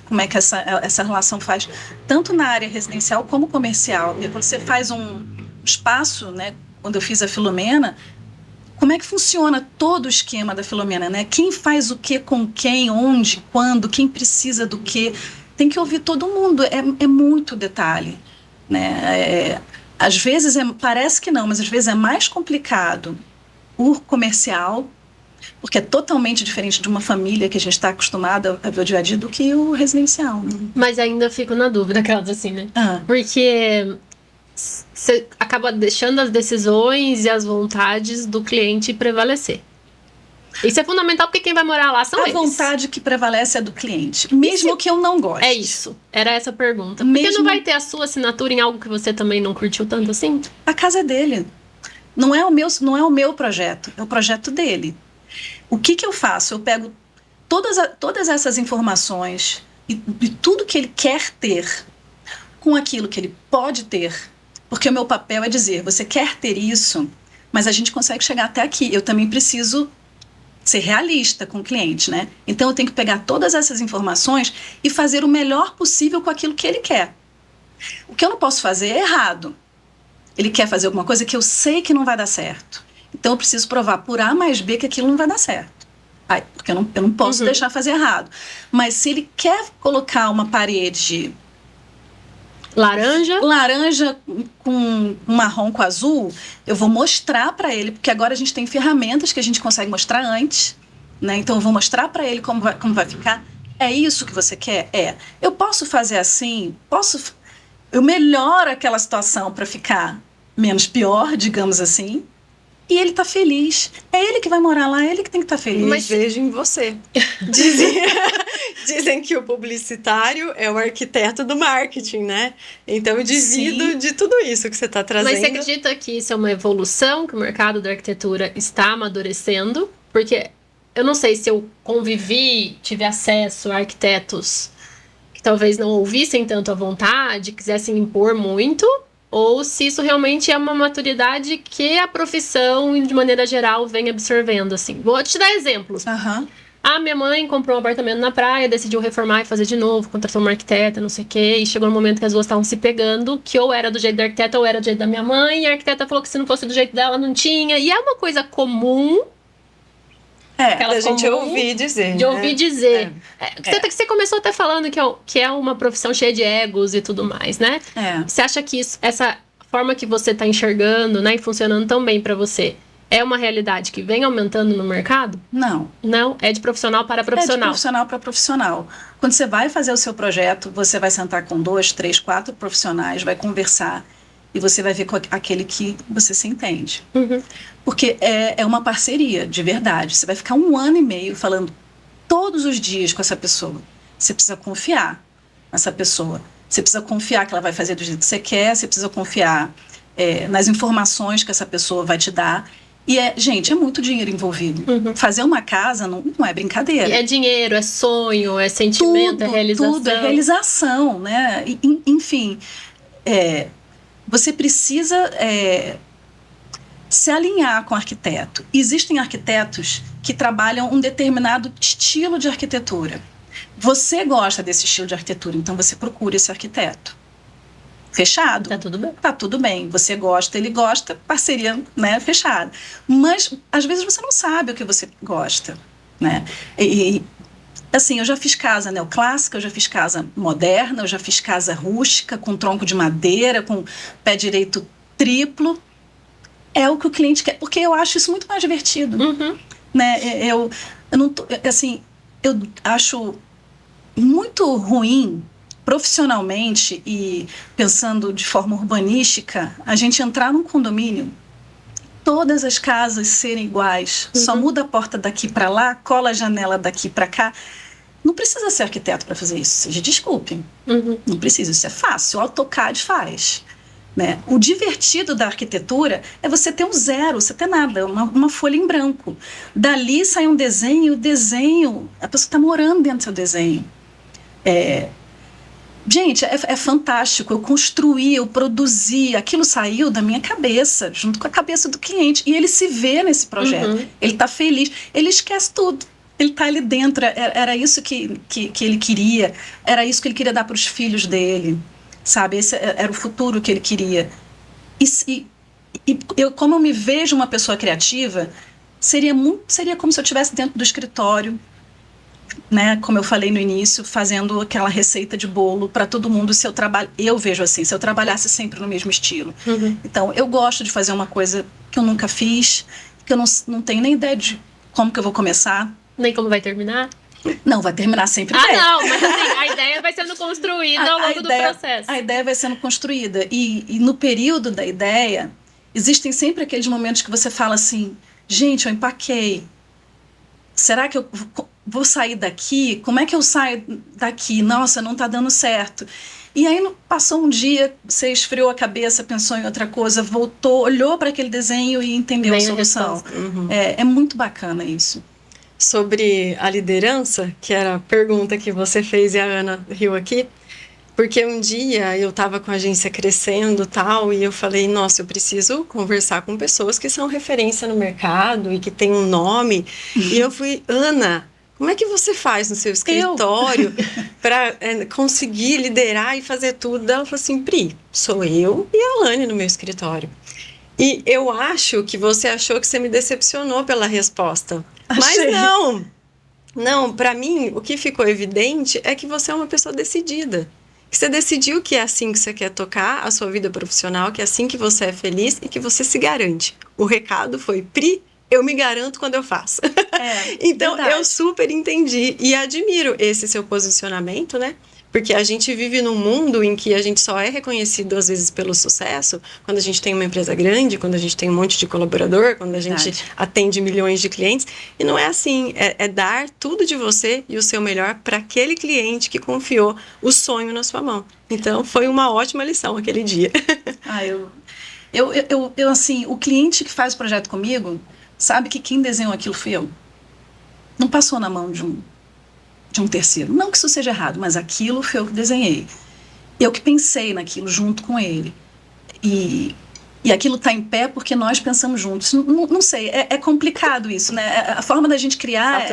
essa relação faz, tanto na área residencial como comercial. E quando você faz um espaço, né, quando eu fiz a Filomena, como é que funciona todo o esquema da Filomena, né? Quem faz o que com quem, onde, quando, quem precisa do que. Tem que ouvir todo mundo, é muito detalhe, né? Às vezes, parece que não, mas às vezes é mais complicado o comercial, porque é totalmente diferente de uma família que a gente está acostumada a ver o dia a dia, do que o residencial. Né? Mas ainda fico na dúvida, aquelas assim, né? Porque você acaba deixando as decisões e as vontades do cliente prevalecer. Isso é fundamental, porque quem vai morar lá são eles. A vontade que prevalece é do cliente, mesmo que eu não goste. É isso, era essa a pergunta. Porque não vai ter a sua assinatura em algo que você também não curtiu tanto assim? A casa é dele. Não é o meu projeto, é o projeto dele. O que eu faço? Eu pego todas essas informações e tudo que ele quer ter com aquilo que ele pode ter, porque o meu papel é dizer: você quer ter isso, mas a gente consegue chegar até aqui. Eu também preciso ser realista com o cliente, né? Então eu tenho que pegar todas essas informações e fazer o melhor possível com aquilo que ele quer. O que eu não posso fazer é errado. Ele quer fazer alguma coisa que eu sei que não vai dar certo. Então eu preciso provar por A mais B que aquilo não vai dar certo. Porque eu não posso deixar fazer errado. Mas se ele quer colocar uma parede laranja com marrom com azul, eu vou mostrar para ele, porque agora a gente tem ferramentas que a gente consegue mostrar antes, né? Então eu vou mostrar para ele como vai ficar. É isso que você quer? Eu posso fazer assim? Eu melhoro aquela situação para ficar menos pior, digamos assim, e ele tá feliz. É ele que vai morar lá, é ele que tem que estar feliz. Mas vejo em você. Dizem que o publicitário é o arquiteto do marketing, né? Então eu divido de tudo isso que você está trazendo. Mas você acredita que isso é uma evolução, que o mercado da arquitetura está amadurecendo? Porque eu não sei se eu convivi, tive acesso a arquitetos que talvez não ouvissem tanto à vontade, quisessem impor muito, ou se isso realmente é uma maturidade que a profissão, de maneira geral, vem absorvendo, assim. Vou te dar exemplos. A minha mãe comprou um apartamento na praia, decidiu reformar e fazer de novo, contratou uma arquiteta, não sei o quê, e chegou no momento que as duas estavam se pegando, que ou era do jeito da arquiteta ou era do jeito da minha mãe, e a arquiteta falou que se não fosse do jeito dela, não tinha. E é uma coisa comum. Da gente ouvir dizer. De ouvir dizer. Você começou até falando que é uma profissão cheia de egos e tudo mais, né? Você acha que essa forma que você está enxergando, né, e funcionando tão bem para você, é uma realidade que vem aumentando no mercado? Não. Não? É de profissional para profissional? É de profissional para profissional. Quando você vai fazer o seu projeto, você vai sentar com 2, 3, 4 profissionais, vai conversar, e você vai ver com aquele que você se entende. Porque é uma parceria, de verdade. Você vai ficar 1 ano e meio falando todos os dias com essa pessoa. Você precisa confiar nessa pessoa. Você precisa confiar que ela vai fazer do jeito que você quer, você precisa confiar nas informações que essa pessoa vai te dar. E, gente, é muito dinheiro envolvido. Fazer uma casa não é brincadeira. E é dinheiro, é sonho, é sentimento, é realização. Tudo, é realização, né? Enfim, você precisa se alinhar com o arquiteto. Existem arquitetos que trabalham um determinado estilo de arquitetura. Você gosta desse estilo de arquitetura, então você procura esse arquiteto. Fechado? Tá tudo bem. Tá tudo bem. Você gosta, ele gosta, parceria, né, fechada. Mas, às vezes, você não sabe o que você gosta, né? Assim, eu já fiz casa neoclássica, eu já fiz casa moderna, eu já fiz casa rústica, com tronco de madeira, com pé direito triplo. É o que o cliente quer, porque eu acho isso muito mais divertido. Né? Eu não tô, assim, eu acho muito ruim, profissionalmente e pensando de forma urbanística, a gente entrar num condomínio, todas as casas serem iguais, só muda a porta daqui para lá, cola a janela daqui para cá. Não precisa ser arquiteto para fazer isso, seja desculpem. Não precisa, isso é fácil, o AutoCAD faz. Né? O divertido da arquitetura é você ter um zero, você ter nada, uma folha em branco. Dali sai um desenho, e o desenho, a pessoa está morando dentro do seu desenho. Gente, é fantástico. Eu construí, eu produzi, aquilo saiu da minha cabeça, junto com a cabeça do cliente. E ele se vê nesse projeto, ele está feliz, ele esquece tudo. Ele está ali dentro, era isso que ele queria, era isso que ele queria dar para os filhos dele. Sabe, esse era o futuro que ele queria. E como eu me vejo uma pessoa criativa, seria como se eu estivesse dentro do escritório, né? Como eu falei no início, fazendo aquela receita de bolo para todo mundo. Eu vejo assim, se eu trabalhasse sempre no mesmo estilo. Então, eu gosto de fazer uma coisa que eu nunca fiz, que eu não tenho nem ideia de como que eu vou começar. Nem como vai terminar? Não, vai terminar sempre bem. Não, mas assim, a ideia vai sendo construída ao longo do processo. A ideia vai sendo construída. E no período da ideia, existem sempre aqueles momentos que você fala assim, gente, eu empaquei. Será que eu vou sair daqui? Como é que eu saio daqui? Nossa, não está dando certo. E aí passou um dia, você esfriou a cabeça, pensou em outra coisa, voltou, olhou para aquele desenho e entendeu a solução. É muito bacana isso. Sobre a liderança, que era a pergunta que você fez e a Ana riu aqui, porque um dia eu estava com a agência crescendo tal, e eu falei, nossa, eu preciso conversar com pessoas que são referência no mercado e que têm um nome. E eu fui, Ana, como é que você faz no seu escritório para conseguir liderar e fazer tudo? Ela falou assim, Pri, sou eu e a Alane no meu escritório. E eu acho que você achou que você me decepcionou pela resposta. Achei. Mas não, para mim, o que ficou evidente é que você é uma pessoa decidida. Que você decidiu que é assim que você quer tocar a sua vida profissional, que é assim que você é feliz e que você se garante. O recado foi, Pri, eu me garanto quando eu faço. Então, verdade. Eu super entendi e admiro esse seu posicionamento, né? Porque a gente vive num mundo em que a gente só é reconhecido, às vezes, pelo sucesso, quando a gente tem uma empresa grande, quando a gente tem um monte de colaborador, quando a gente atende milhões de clientes. E não é assim, é dar tudo de você e o seu melhor para aquele cliente que confiou o sonho na sua mão. Então, foi uma ótima lição aquele dia. Eu assim, o cliente que faz o projeto comigo, sabe que quem desenhou aquilo fui eu. Não passou na mão de um terceiro. Não que isso seja errado, mas aquilo foi eu que desenhei. Eu que pensei naquilo junto com ele. E aquilo está em pé porque nós pensamos juntos. Não sei, é complicado isso, né? A forma da gente criar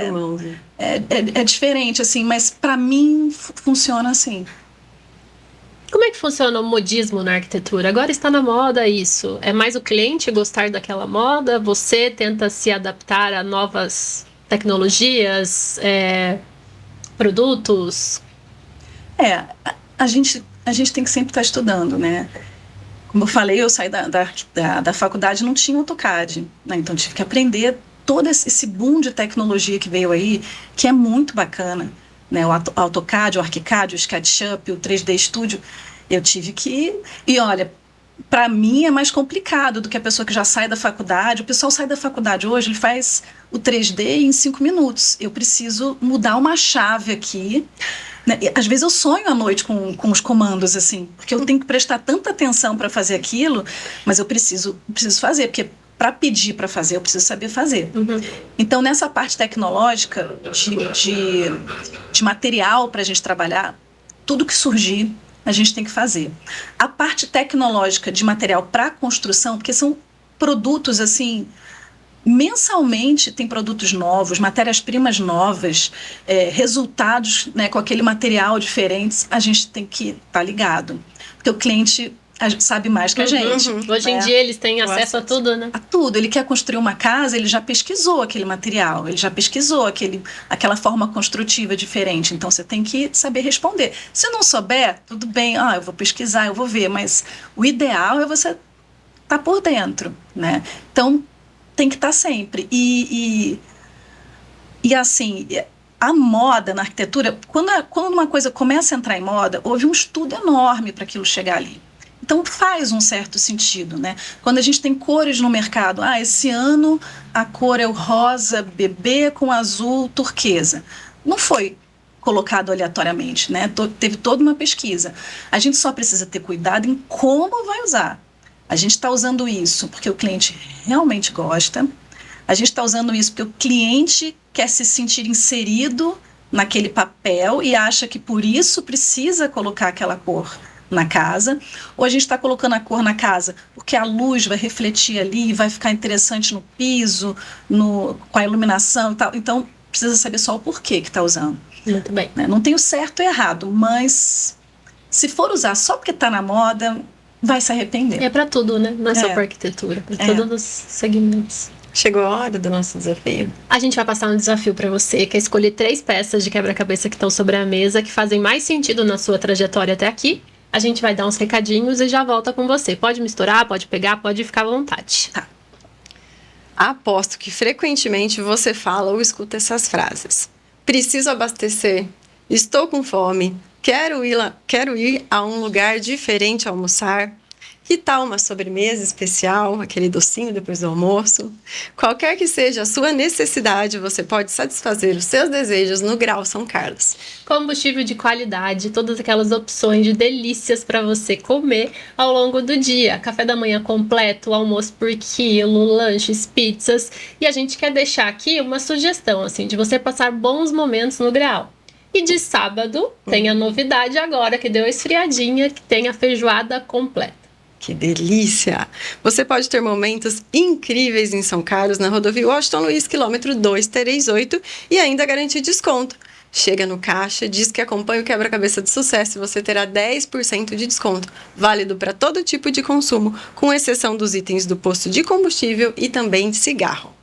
é diferente, assim, mas para mim funciona assim. Como é que funciona o modismo na arquitetura? Agora está na moda isso. É mais o cliente gostar daquela moda? Você tenta se adaptar a novas tecnologias, produtos? A gente tem que sempre estar estudando, né? Como eu falei, eu saí da faculdade e não tinha AutoCAD, né? Então tive que aprender todo esse boom de tecnologia que veio aí, que é muito bacana, né? O AutoCAD, o ArchiCAD, o SketchUp, o 3D Studio, eu tive que... E olha, para mim é mais complicado do que a pessoa que já sai da faculdade. O pessoal sai da faculdade hoje, ele faz o 3D em 5 minutos. Eu preciso mudar uma chave aqui, Né? E, às vezes eu sonho à noite com os comandos, assim, porque eu tenho que prestar tanta atenção para fazer aquilo, mas eu preciso fazer, porque para pedir para fazer, eu preciso saber fazer. Uhum. Então, nessa parte tecnológica de material para a gente trabalhar, tudo que surgir, a gente tem que fazer. A parte tecnológica de material para construção, porque são produtos, assim, mensalmente tem produtos novos, matérias-primas novas, resultados, né, com aquele material diferentes, a gente tem que estar ligado. Porque o cliente sabe mais que a gente. Hoje em dia eles têm acesso a tudo, né? A tudo. Ele quer construir uma casa, ele já pesquisou aquele material, ele já pesquisou aquela forma construtiva diferente. Então você tem que saber responder. Se não souber, tudo bem, eu vou pesquisar, eu vou ver, mas o ideal é você estar por dentro, né? Então tem que estar sempre. E assim, a moda na arquitetura, quando uma coisa começa a entrar em moda, houve um estudo enorme para aquilo chegar ali. Então faz um certo sentido, né? Quando a gente tem cores no mercado, esse ano a cor é o rosa bebê com azul turquesa. Não foi colocado aleatoriamente, né? Teve toda uma pesquisa. A gente só precisa ter cuidado em como vai usar. A gente está usando isso porque o cliente realmente gosta. A gente está usando isso porque o cliente quer se sentir inserido naquele papel e acha que por isso precisa colocar aquela cor na casa, ou a gente está colocando a cor na casa porque a luz vai refletir ali e vai ficar interessante no piso, com a iluminação e tal. Então, precisa saber só o porquê que está usando. Muito bem. Né? Não tem o certo e errado, mas se for usar só porque está na moda, vai se arrepender. É para tudo, né? Não é só para arquitetura, para todos os segmentos. Chegou a hora do nosso desafio. A gente vai passar um desafio para você, que é escolher 3 peças de quebra-cabeça que estão sobre a mesa, que fazem mais sentido na sua trajetória até aqui. A gente vai dar uns recadinhos e já volta com você. Pode misturar, pode pegar, pode ficar à vontade. Tá. Aposto que frequentemente você fala ou escuta essas frases. Preciso abastecer. Estou com fome. Quero ir a um lugar diferente almoçar. Que tal uma sobremesa especial, aquele docinho depois do almoço? Qualquer que seja a sua necessidade, você pode satisfazer os seus desejos no Grau São Carlos. Combustível de qualidade, todas aquelas opções de delícias para você comer ao longo do dia. Café da manhã completo, almoço por quilo, lanches, pizzas. E a gente quer deixar aqui uma sugestão, assim, de você passar bons momentos no Grau. E de sábado tem a novidade agora, que deu a esfriadinha, que tem a feijoada completa. Que delícia! Você pode ter momentos incríveis em São Carlos, na rodovia Washington Luiz, quilômetro 238, e ainda garantir desconto. Chega no caixa, diz que acompanha o quebra-cabeça de sucesso e você terá 10% de desconto. Válido para todo tipo de consumo, com exceção dos itens do posto de combustível e também de cigarro.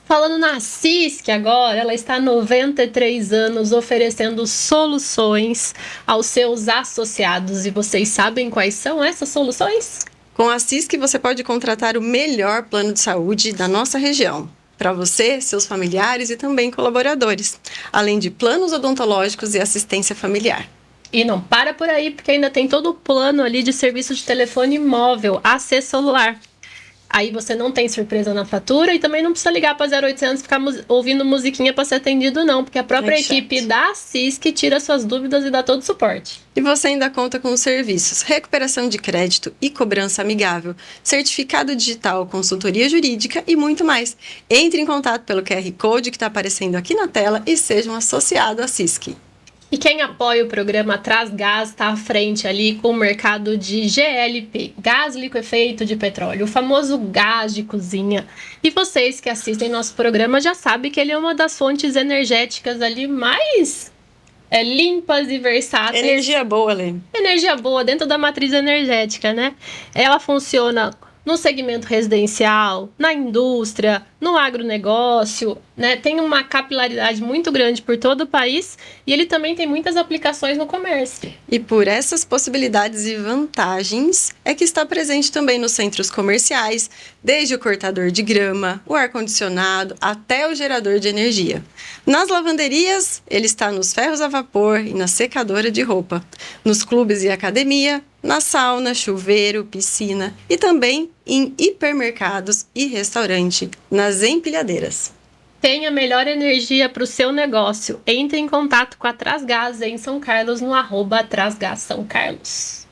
Falando na CISC agora, ela está há 93 anos oferecendo soluções aos seus associados. E vocês sabem quais são essas soluções? Com a CISC você pode contratar o melhor plano de saúde da nossa região. Para você, seus familiares e também colaboradores. Além de planos odontológicos e assistência familiar. E não para por aí, porque ainda tem todo o plano ali de serviço de telefone móvel, AC celular. Aí você não tem surpresa na fatura e também não precisa ligar para 0800 e ficar ouvindo musiquinha para ser atendido não, porque a própria equipe da CISC tira suas dúvidas e dá todo o suporte. E você ainda conta com os serviços recuperação de crédito e cobrança amigável, certificado digital, consultoria jurídica e muito mais. Entre em contato pelo QR Code que está aparecendo aqui na tela e seja um associado à CISC. E quem apoia o programa Traz Gás está à frente ali com o mercado de GLP, gás liquefeito de petróleo, o famoso gás de cozinha. E vocês que assistem nosso programa já sabem que ele é uma das fontes energéticas ali mais limpas e versáteis. Energia boa, Lê. Energia boa dentro da matriz energética, né? Ela funciona no segmento residencial, na indústria, no agronegócio, né? Tem uma capilaridade muito grande por todo o país e ele também tem muitas aplicações no comércio. E por essas possibilidades e vantagens é que está presente também nos centros comerciais, desde o cortador de grama, o ar-condicionado, até o gerador de energia. Nas lavanderias, ele está nos ferros a vapor e na secadora de roupa. Nos clubes e academia, na sauna, chuveiro, piscina e também em hipermercados e restaurante, nas empilhadeiras. Tenha melhor energia para o seu negócio. Entre em contato com a Trasgás em São Carlos no @Trasgás São Carlos.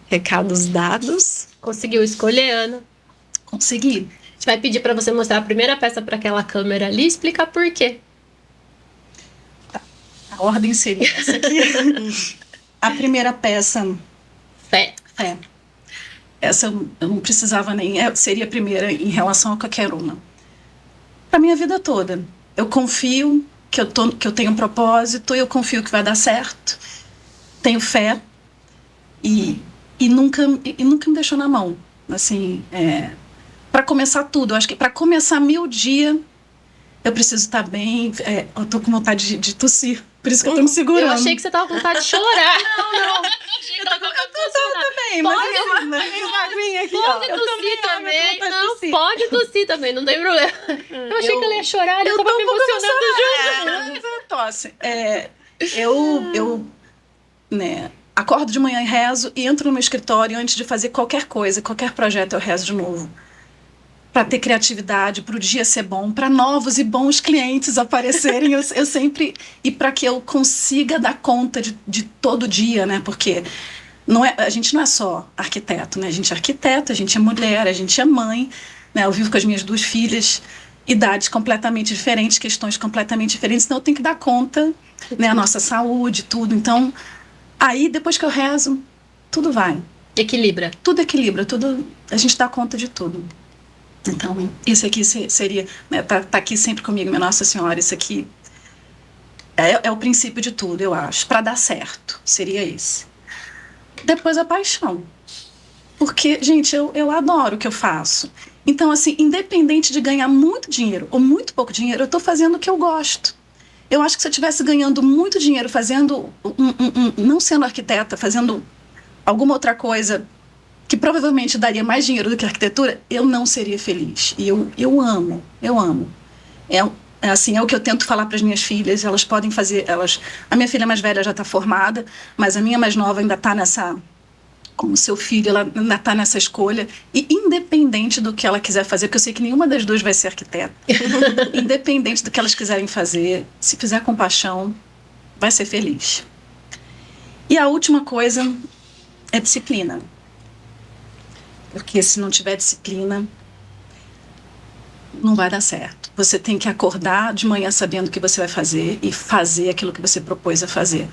Recados dados. Conseguiu escolher, Ana? Consegui. A gente vai pedir para você mostrar a primeira peça para aquela câmera ali e explicar por quê. A ordem seria essa aqui. A primeira peça... Fé. Fé. Essa eu não precisava nem... seria a primeira em relação a qualquer uma. Para minha vida toda. Eu confio que eu tenho um propósito, eu confio que vai dar certo. Tenho fé. E nunca me deixou na mão. Assim, para começar tudo. Eu acho que para começar meu dia, eu preciso estar bem. Eu tô com vontade de tossir. Por isso que eu tô me segurando. Eu achei que você tava com vontade de chorar. Não. Eu tô também, mas tem uma aguinha aqui, pode ó. tossir também. Não, tossir. pode tossir também, não tem problema. Eu achei que ela ia chorar, eu tava me emocionando junto. Tosse. Eu acordo de manhã e rezo, e entro no meu escritório antes de fazer qualquer coisa, qualquer projeto eu rezo de novo. Para ter criatividade, para o dia ser bom, para novos e bons clientes aparecerem, eu sempre... E para que eu consiga dar conta de todo dia, né? Porque a gente não é só arquiteto, né? A gente é arquiteto, a gente é mulher, a gente é mãe, né? Eu vivo com as minhas 2 filhas, idades completamente diferentes, questões completamente diferentes, então eu tenho que dar conta, né? A nossa saúde, tudo. Então, aí depois que eu rezo, tudo vai. Equilibra. Tudo equilibra, a gente dá conta de tudo. Então, esse aqui seria, né, tá aqui sempre comigo, minha Nossa Senhora, isso aqui é o princípio de tudo, eu acho, para dar certo, seria esse. Depois a paixão, porque, gente, eu adoro o que eu faço. Então, assim, independente de ganhar muito dinheiro ou muito pouco dinheiro, eu tô fazendo o que eu gosto. Eu acho que se eu estivesse ganhando muito dinheiro fazendo, não sendo arquiteta, fazendo alguma outra coisa que provavelmente daria mais dinheiro do que a arquitetura, eu não seria feliz. E eu amo. É o que eu tento falar para as minhas filhas. Elas podem fazer... A minha filha mais velha já está formada, mas a minha mais nova ainda está nessa... Como seu filho, ela ainda está nessa escolha. E independente do que ela quiser fazer, porque eu sei que nenhuma das 2 vai ser arquiteta. Independente do que elas quiserem fazer, se fizer com paixão, vai ser feliz. E a última coisa é disciplina. Porque se não tiver disciplina, não vai dar certo. Você tem que acordar de manhã sabendo o que você vai fazer e fazer aquilo que você propôs a fazer.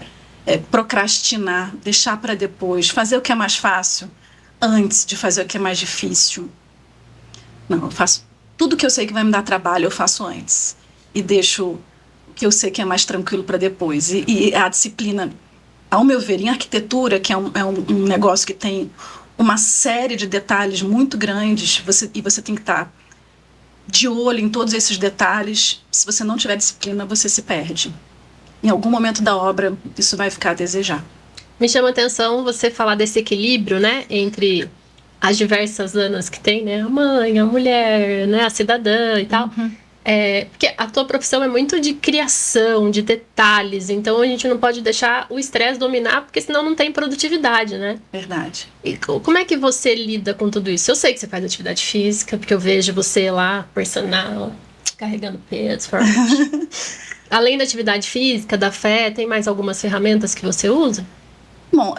Procrastinar, deixar para depois, fazer o que é mais fácil antes de fazer o que é mais difícil. Não, eu faço tudo que eu sei que vai me dar trabalho, eu faço antes. E deixo o que eu sei que é mais tranquilo para depois. E a disciplina, ao meu ver, em arquitetura, que é um negócio que tem uma série de detalhes muito grandes, você tem que estar de olho em todos esses detalhes. Se você não tiver disciplina, você se perde. Em algum momento da obra, isso vai ficar a desejar. Me chama a atenção você falar desse equilíbrio, né, entre as diversas Anas que tem, né, a mãe, a mulher, né, a cidadã e tal. Uhum. Porque a tua profissão é muito de criação, de detalhes, então a gente não pode deixar o estresse dominar, porque senão não tem produtividade, né? Verdade. E como é que você lida com tudo isso? Eu sei que você faz atividade física, porque eu vejo você lá, personal, carregando peso, forte. Além da atividade física, da fé, tem mais algumas ferramentas que você usa? Bom,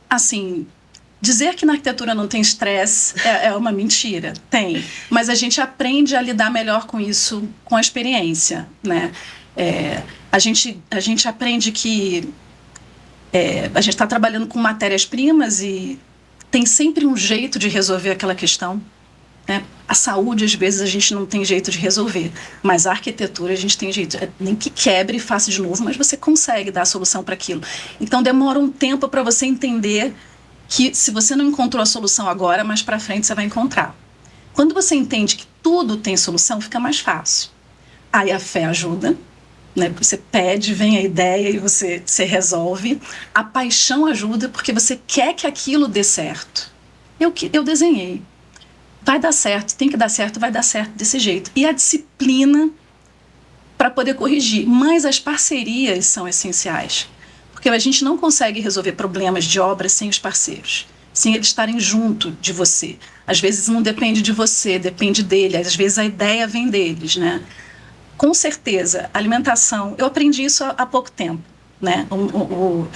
assim... Dizer que na arquitetura não tem estresse é uma mentira. Tem. Mas a gente aprende a lidar melhor com isso com a experiência, né? A gente aprende que a gente está trabalhando com matérias-primas e tem sempre um jeito de resolver aquela questão, né? A saúde, às vezes, a gente não tem jeito de resolver. Mas a arquitetura, a gente tem jeito. Nem que quebre e faça de novo, mas você consegue dar a solução para aquilo. Então, demora um tempo para você entender que se você não encontrou a solução agora, mais para frente você vai encontrar. Quando você entende que tudo tem solução, fica mais fácil. Aí a fé ajuda, né? Você pede, vem a ideia e você resolve. A paixão ajuda porque você quer que aquilo dê certo. Eu desenhei. Vai dar certo, tem que dar certo, vai dar certo desse jeito. E a disciplina para poder corrigir. Mas as parcerias são essenciais. Porque a gente não consegue resolver problemas de obra sem os parceiros, sem eles estarem junto de você. Às vezes não depende de você, depende dele. Às vezes a ideia vem deles, né? com certeza, alimentação, eu aprendi isso há pouco tempo, né? O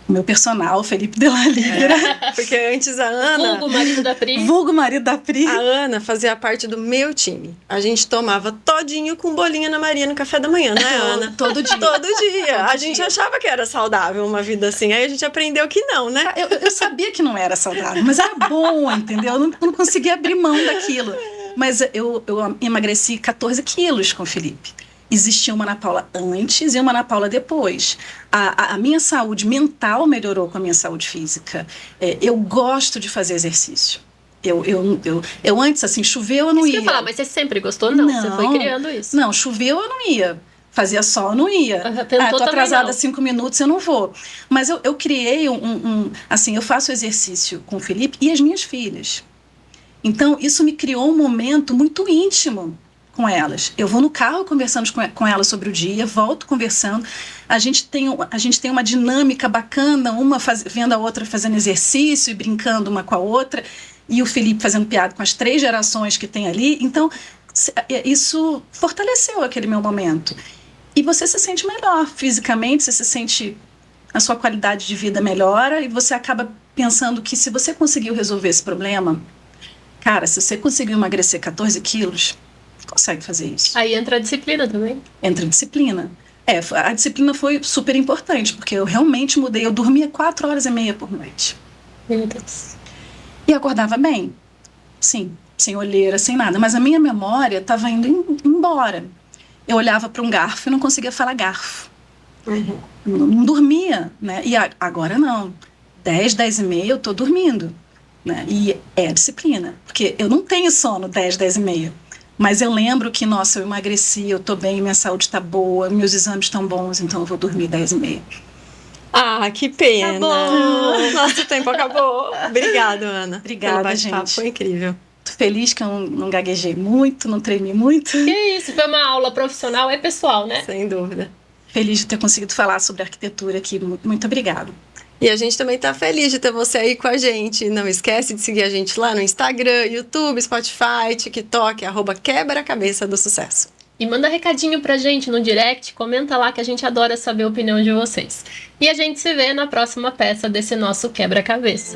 meu personal, Felipe Della Lira. Porque antes a Ana... Vulgo marido da Pri. Vulgo marido da Pri. A Ana fazia parte do meu time. A gente tomava todinho com bolinha na Maria no café da manhã, né, Ana? Todo dia. Todo dia. A gente achava que era saudável uma vida assim. Aí a gente aprendeu que não, né? Eu sabia que não era saudável, mas era bom, entendeu? Eu não conseguia abrir mão daquilo. Mas eu emagreci 14 quilos com o Felipe. Existia uma Ana Paula antes e uma Ana Paula depois. A minha saúde mental melhorou com a minha saúde física. Eu gosto de fazer exercício. Eu antes, assim, choveu, eu não ia. Que eu ia falar, mas você sempre gostou? Não, você foi criando isso. Não, choveu, eu não ia. Fazia sol, eu não ia. Tô atrasada 5 minutos, eu não vou. Mas eu criei assim, eu faço exercício com o Felipe e as minhas filhas. Então, isso me criou um momento muito íntimo com elas. Eu vou no carro conversando com elas sobre o dia, volto conversando. A gente tem uma dinâmica bacana, uma vendo a outra fazendo exercício e brincando uma com a outra, e o Felipe fazendo piada com as 3 gerações que tem ali. Então, isso fortaleceu aquele meu momento. E você se sente melhor fisicamente, você se sente... A sua qualidade de vida melhora e você acaba pensando que se você conseguiu resolver esse problema... Cara, se você conseguiu emagrecer 14 quilos... consegue fazer isso. Aí entra a disciplina também. Entra a disciplina. A disciplina foi super importante, porque eu realmente mudei. Eu dormia 4 horas e meia por noite. Meu Deus. E acordava bem. Sim, sem olheira, sem nada. Mas a minha memória estava indo embora. Eu olhava para um garfo e não conseguia falar garfo. Uhum. Não dormia, né? E agora não. 10, 10 e meia eu estou dormindo. Né? E é a disciplina. Porque eu não tenho sono 10, 10 e meia. Mas eu lembro que, nossa, eu emagreci, eu tô bem, minha saúde tá boa, meus exames estão bons, então eu vou dormir 10 e meia. Ah, que pena. Acabou. Nosso tempo acabou. Obrigada, Ana. Obrigada, gente. Foi incrível. Tô feliz que eu não gaguejei muito, não tremi muito. Que isso, foi uma aula profissional, é pessoal, né? Sem dúvida. Feliz de ter conseguido falar sobre arquitetura aqui. Muito obrigada. E a gente também tá feliz de ter você aí com a gente. Não esquece de seguir a gente lá no Instagram, YouTube, Spotify, TikTok, @quebra-cabeça do sucesso. E manda recadinho pra gente no direct, comenta lá que a gente adora saber a opinião de vocês. E a gente se vê na próxima peça desse nosso quebra-cabeça.